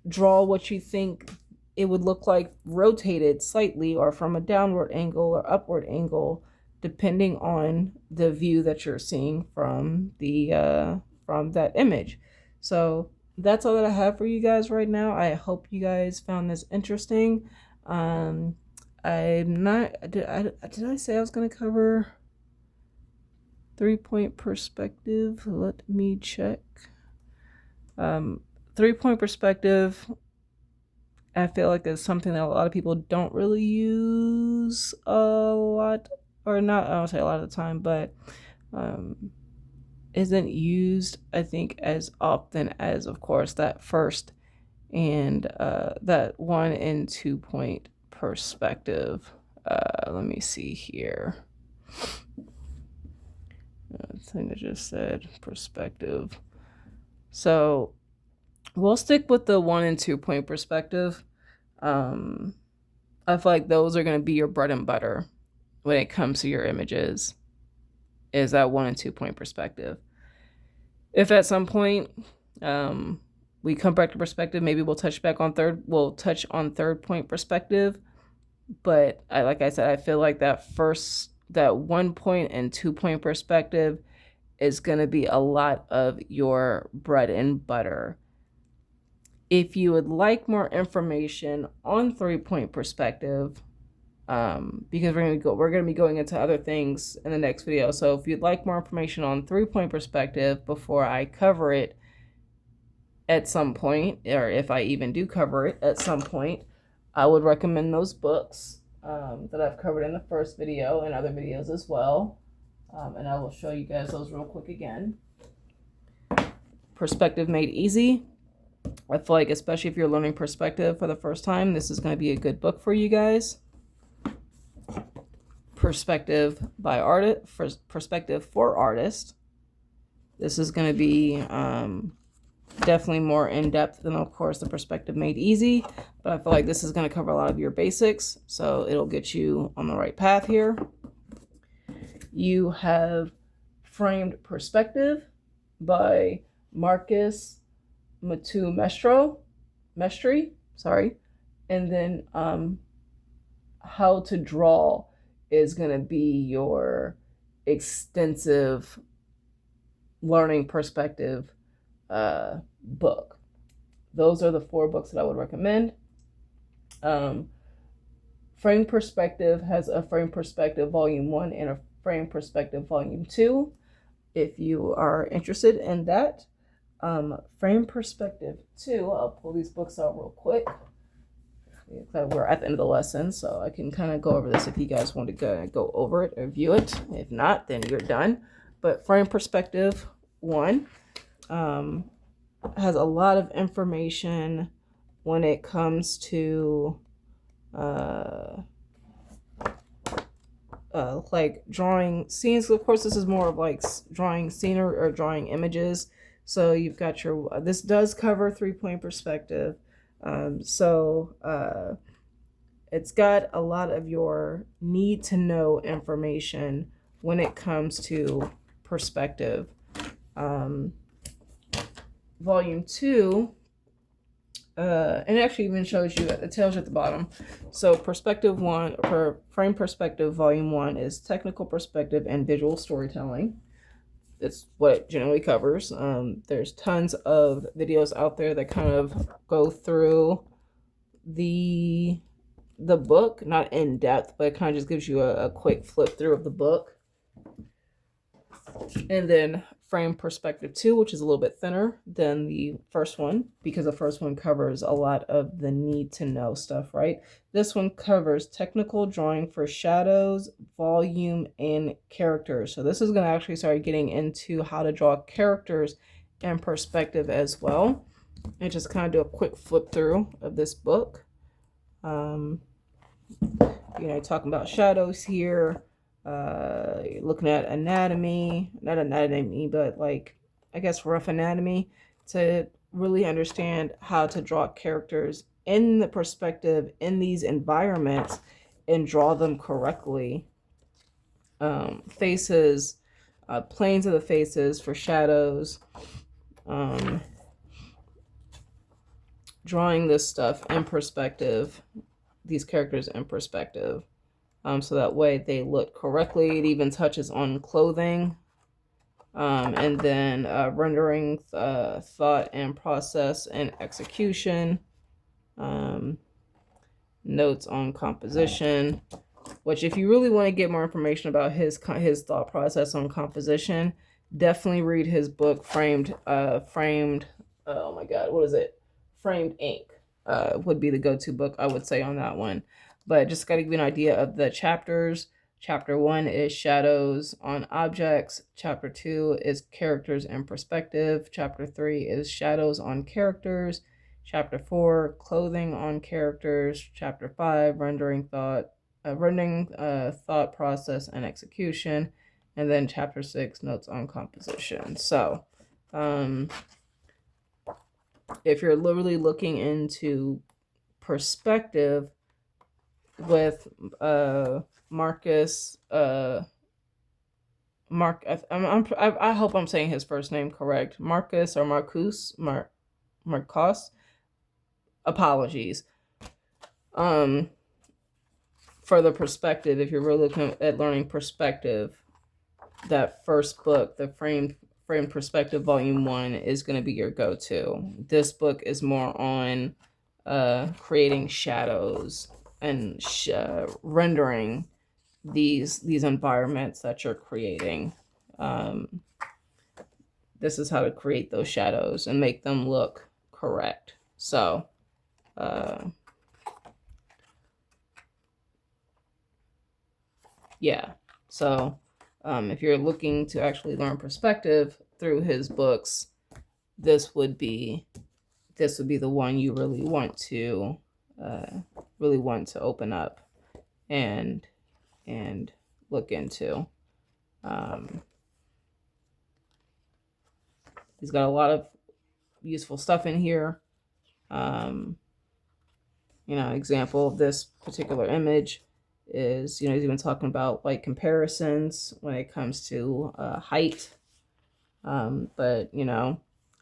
draw what you think it would look like rotated slightly, or from a downward angle or upward angle, depending on the view that you're seeing from that image. So that's all that I have for you guys right now. I hope you guys found this interesting. I'm not, did I say I was going to cover 3-point perspective? Let me check. 3-point perspective, I feel like it's something that a lot of people don't really use a lot, or not, I don't say a lot of the time, but isn't used, I think, as often as, of course, that first and that 1 and 2-point perspective. Let me see here. I think I just said perspective. So we'll stick with the 1 and 2-point perspective. I feel like those are going to be your bread and butter when it comes to your images, is that 1 and 2-point perspective. If at some point we come back to perspective, maybe we'll touch on 3rd-point perspective. But like I said, I feel like that 1-point and 2-point perspective is going to be a lot of your bread and butter. If you would like more information on 3-point perspective, because we're gonna be going into other things in the next video. So if you'd like more information on 3-point perspective before I cover it at some point, or if I even do cover it at some point, I would recommend those books that I've covered in the first video and other videos as well. And I will show you guys those real quick again. Perspective Made Easy. I feel like, especially if you're learning perspective for the first time, this is going to be a good book for you guys. Perspective by Artist, Perspective for Artists. This is going to be definitely more in-depth than, of course, the Perspective Made Easy, but I feel like this is going to cover a lot of your basics, so it'll get you on the right path here. You have Framed Perspective by Marcus Mestri, sorry. And then How to Draw is going to be your extensive learning perspective book. Those are the 4 books that I would recommend. Frame Perspective has a Frame Perspective Volume 1 and a Frame Perspective Volume 2. If you are interested in that. Frame Perspective 2, I'll pull these books out real quick. We're at the end of the lesson, so I can kind of go over this if you guys want to go over it or view it. If not, then you're done. But Frame Perspective 1 has a lot of information when it comes to like drawing scenes. Of course, this is more of like drawing scenery or drawing images. So you've got your, this does cover 3-point perspective. It's got a lot of your need to know information when it comes to perspective. Volume 2, and it actually even shows you, it tells you at the bottom. So Perspective 1, or Frame Perspective Volume 1 is technical perspective and visual storytelling. It's what it generally covers. There's tons of videos out there that kind of go through the book, not in depth, but it kind of just gives you a quick flip through of the book. And then Frame Perspective 2, which is a little bit thinner than the first one, because the first one covers a lot of the need to know stuff, right? This one covers technical drawing for shadows, volume, and characters. So this is going to actually start getting into how to draw characters and perspective as well. And just kind of do a quick flip through of this book. Talking about shadows here. Looking at anatomy, not anatomy, but like, I guess, rough anatomy to really understand how to draw characters in the perspective in these environments and draw them correctly. Faces, planes of the faces for shadows, drawing this stuff in perspective, these characters in perspective. So that way they look correctly. It even touches on clothing. And then rendering, thought and process and execution. Notes on composition. Which, if you really want to get more information about his thought process on composition, definitely read his book, Framed. Oh my God, what is it? Framed Ink. Would be the go-to book, I would say, on that one. But just got to give you an idea of the chapters. Chapter 1 is shadows on objects. Chapter 2 is characters and perspective. Chapter 3 is shadows on characters. Chapter 4, clothing on characters. Chapter 5, rendering thought process and execution. And then chapter 6, notes on composition. So, if you're literally looking into perspective with Marcus, I hope I'm saying his first name correct. Marcus or Marcus, Marcos. Apologies. For the perspective, if you're really looking at learning perspective, that first book, the Frame Frame Perspective Volume 1 is going to be your go-to. This book is more on creating shadows and rendering these environments that you're creating. This is how to create those shadows and make them look correct. So yeah, so if you're looking to actually learn perspective through his books, this would be the one you really want to open up and look into. He's got a lot of useful stuff in here. Example of this particular image is, he's even talking about like comparisons when it comes to height. But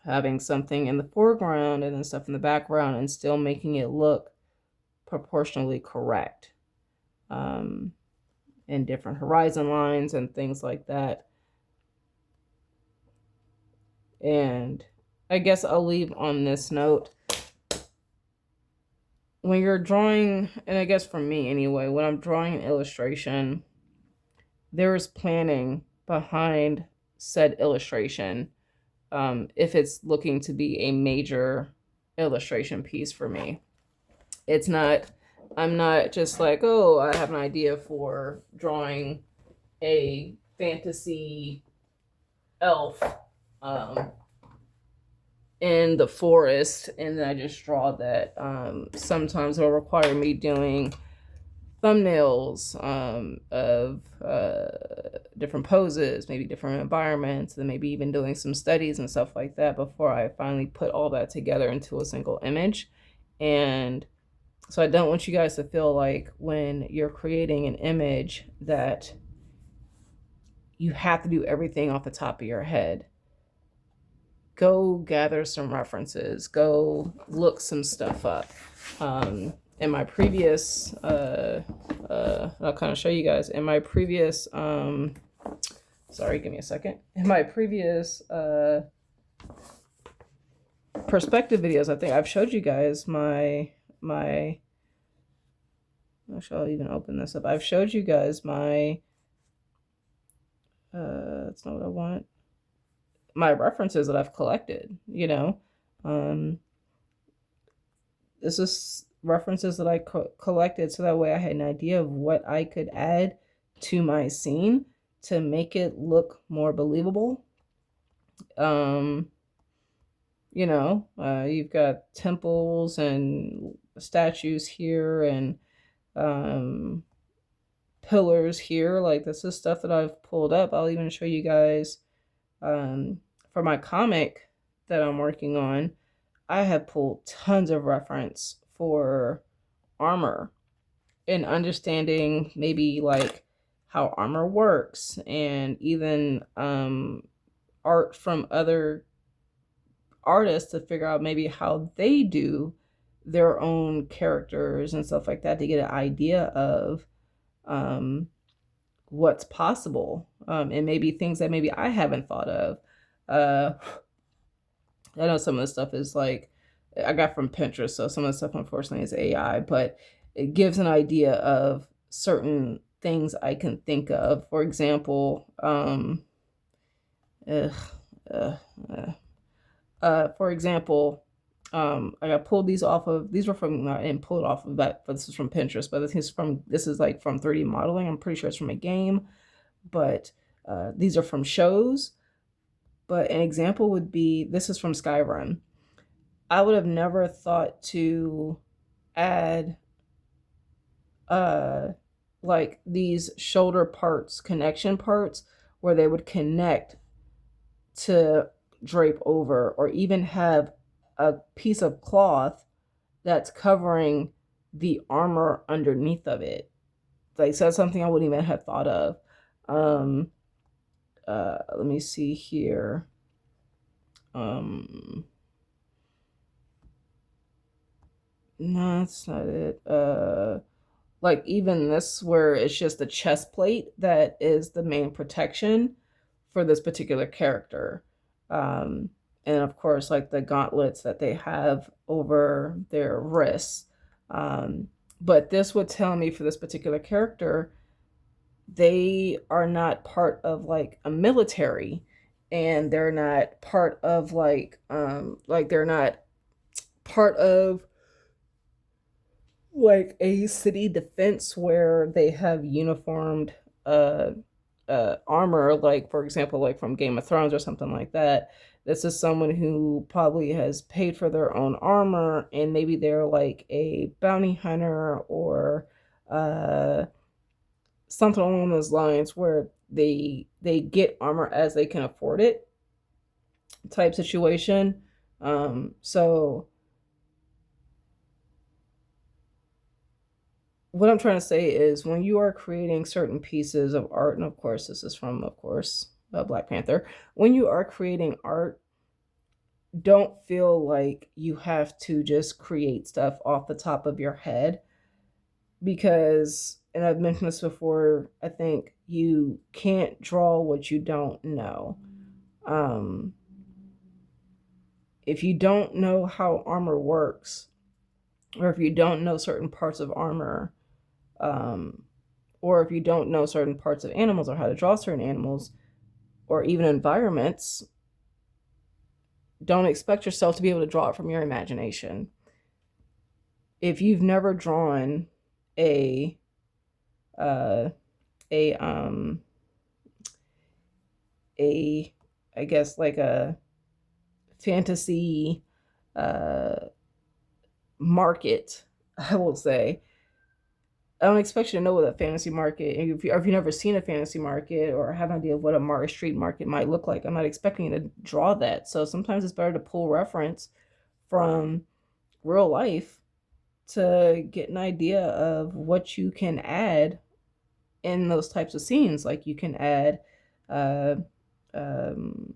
having something in the foreground and then stuff in the background and still making it look proportionally correct. And different horizon lines and things like that. And I guess I'll leave on this note. When you're drawing, and I guess for me anyway, when I'm drawing an illustration, there is planning behind said illustration. If it's looking to be a major illustration piece for me, I'm not just like, oh, I have an idea for drawing a fantasy elf in the forest, and then I just draw that. Sometimes it'll require me doing thumbnails of different poses, maybe different environments, and maybe even doing some studies and stuff like that before I finally put all that together into a single image. And so I don't want you guys to feel like when you're creating an image that you have to do everything off the top of your head. Go gather some references. Go look some stuff up. In my previous, I'll kind of show you guys. In my previous, sorry, give me a second. In my previous perspective videos, I think I've showed you guys my actually, I'll even open this up. I've showed you guys my, that's not what I want. My references that I've collected, this is references that I collected so that way I had an idea of what I could add to my scene to make it look more believable. You've got temples and statues here and pillars here. Like, this is stuff that I've pulled up. I'll even show you guys for my comic that I'm working on. I have pulled tons of reference for armor and understanding maybe like how armor works, and even art from other artists to figure out maybe how they do their own characters and stuff like that to get an idea of what's possible, and maybe things that maybe I haven't thought of. I know some of the stuff is like I got from Pinterest, so some of the stuff unfortunately is AI, but it gives an idea of certain things I can think of. For example, I got pulled these off of, these were from, I didn't pull it off of that, but this is from Pinterest, but this is like from 3D modeling. I'm pretty sure it's from a game, but these are from shows. But an example would be, this is from Skyrim. I would have never thought to add like these shoulder parts, connection parts, where they would connect to drape over, or even have a piece of cloth that's covering the armor underneath of it. Like, so that's something I wouldn't even have thought of. Let me see here. No, that's not it. Like even this, where it's just the chest plate that is the main protection for this particular character. And of course, like the gauntlets that they have over their wrists. But this would tell me for this particular character, they are not part of like a military, and they're not part of like they're not part of like a city defense where they have uniformed uh armor, like for example like from Game of Thrones or something like that. This is someone who probably has paid for their own armor, and maybe they're like a bounty hunter or uh something along those lines where they get armor as they can afford it type situation. So what I'm trying to say is when you are creating certain pieces of art, and of course this is from, of course, Black Panther, when you are creating art, don't feel like you have to just create stuff off the top of your head, because, and I've mentioned this before, I think you can't draw what you don't know. Um, if you don't know how armor works, or if you don't know certain parts of armor, um, or if you don't know certain parts of animals or how to draw certain animals or even environments, don't expect yourself to be able to draw it from your imagination. If you've never drawn a uh, a a I guess like a fantasy uh market, I will say, I don't expect you to know what a fantasy market, or if you've never seen a fantasy market or have an idea of what a street market might look like, I'm not expecting you to draw that. So sometimes it's better to pull reference from real life to get an idea of what you can add in those types of scenes. Like you can add uh, um,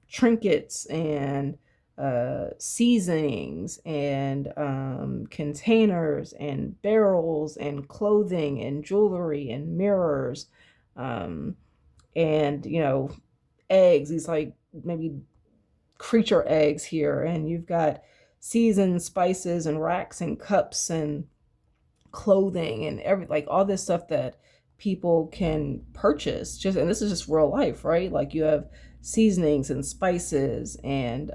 trinkets and seasonings and containers and barrels and clothing and jewelry and mirrors, um, and eggs, these like maybe creature eggs here, and you've got seasoned spices and racks and cups and clothing and every, like all this stuff that people can purchase, just, and this is just real life, right? Like you have seasonings and spices and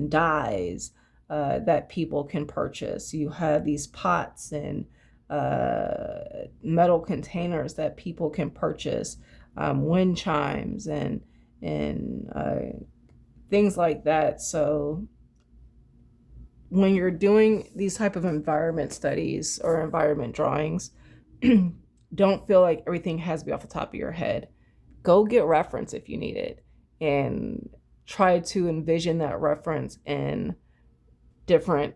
dyes that people can purchase. You have these pots and metal containers that people can purchase, wind chimes and things like that. So when you're doing these type of environment studies or environment drawings, don't feel like everything has to be off the top of your head. Go get reference if you need it, and try to envision that reference in different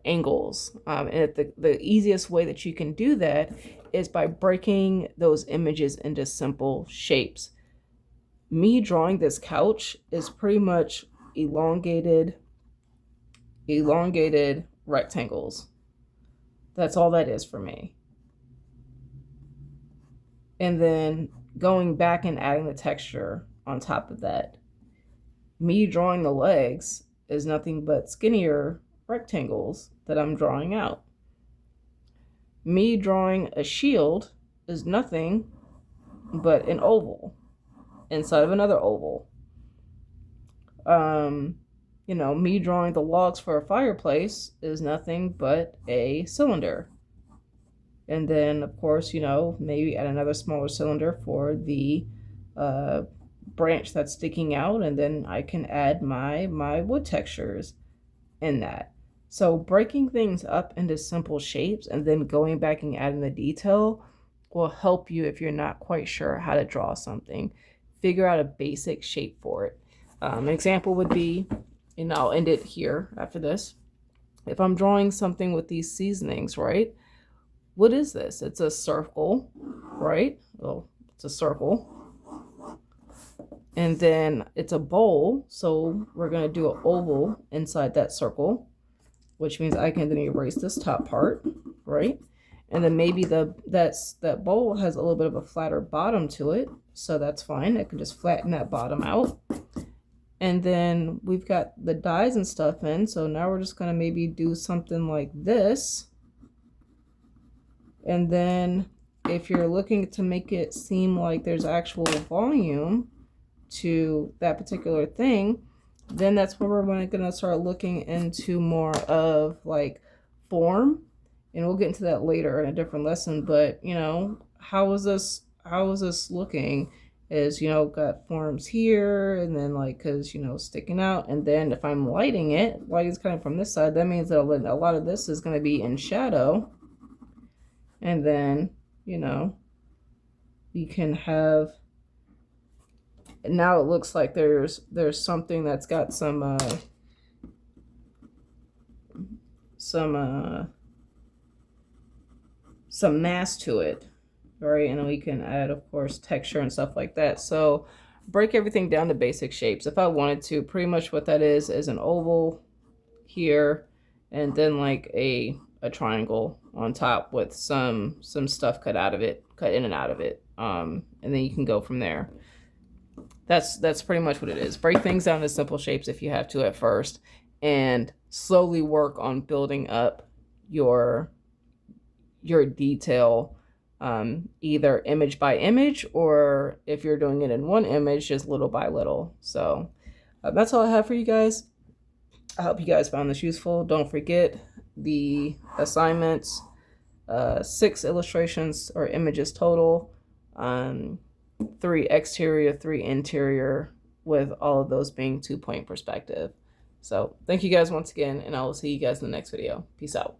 angles. And the easiest way that you can do that is by breaking those images into simple shapes. Me drawing this couch is pretty much elongated rectangles. That's all that is for me. And then going back and adding the texture on top of that. Me drawing the legs is nothing but skinnier rectangles that I'm drawing out. Me drawing a shield is nothing but an oval inside of another oval. Me drawing the logs for a fireplace is nothing but a cylinder. And then, of course, maybe add another smaller cylinder for the uh, branch that's sticking out, and then I can add my wood textures in that. So breaking things up into simple shapes and then going back and adding the detail will help you if you're not quite sure how to draw something. Figure out a basic shape for it. An example would be, and I'll end it here after this. If I'm drawing something with these seasonings, right? What is this? It's a circle, right? Well, it's a circle. And then it's a bowl, so we're going to do an oval inside that circle, which means I can then erase this top part, right? And then maybe that bowl has a little bit of a flatter bottom to it, so that's fine. I can just flatten that bottom out. And then we've got the dies and stuff in. So now we're just going to maybe do something like this. And then if you're looking to make it seem like there's actual volume to that particular thing, then that's where we're going to start looking into more of like form. And we'll get into that later in a different lesson. But, you know, how is this looking? Is, you know, got forms here, and then like, because, you know, sticking out. And then if I'm lighting it, light is coming from this side, that means that a lot of this is going to be in shadow. And then, you know, we can have, now it looks like there's something that's got some mass to it, right? And we can add, of course, texture and stuff like that. So break everything down to basic shapes. If I wanted to, pretty much what that is an oval here, and then like a triangle on top with some stuff cut in and out of it. And then you can go from there. That's pretty much what it is. Break things down to simple shapes if you have to at first, and slowly work on building up your detail, either image by image, or if you're doing it in one image, just little by little. So that's all I have for you guys. I hope you guys found this useful. Don't forget the assignments, 6 illustrations or images total, 3 exterior, 3 interior, with all of those being 2-point perspective. So thank you guys once again, and I will see you guys in the next video. Peace out.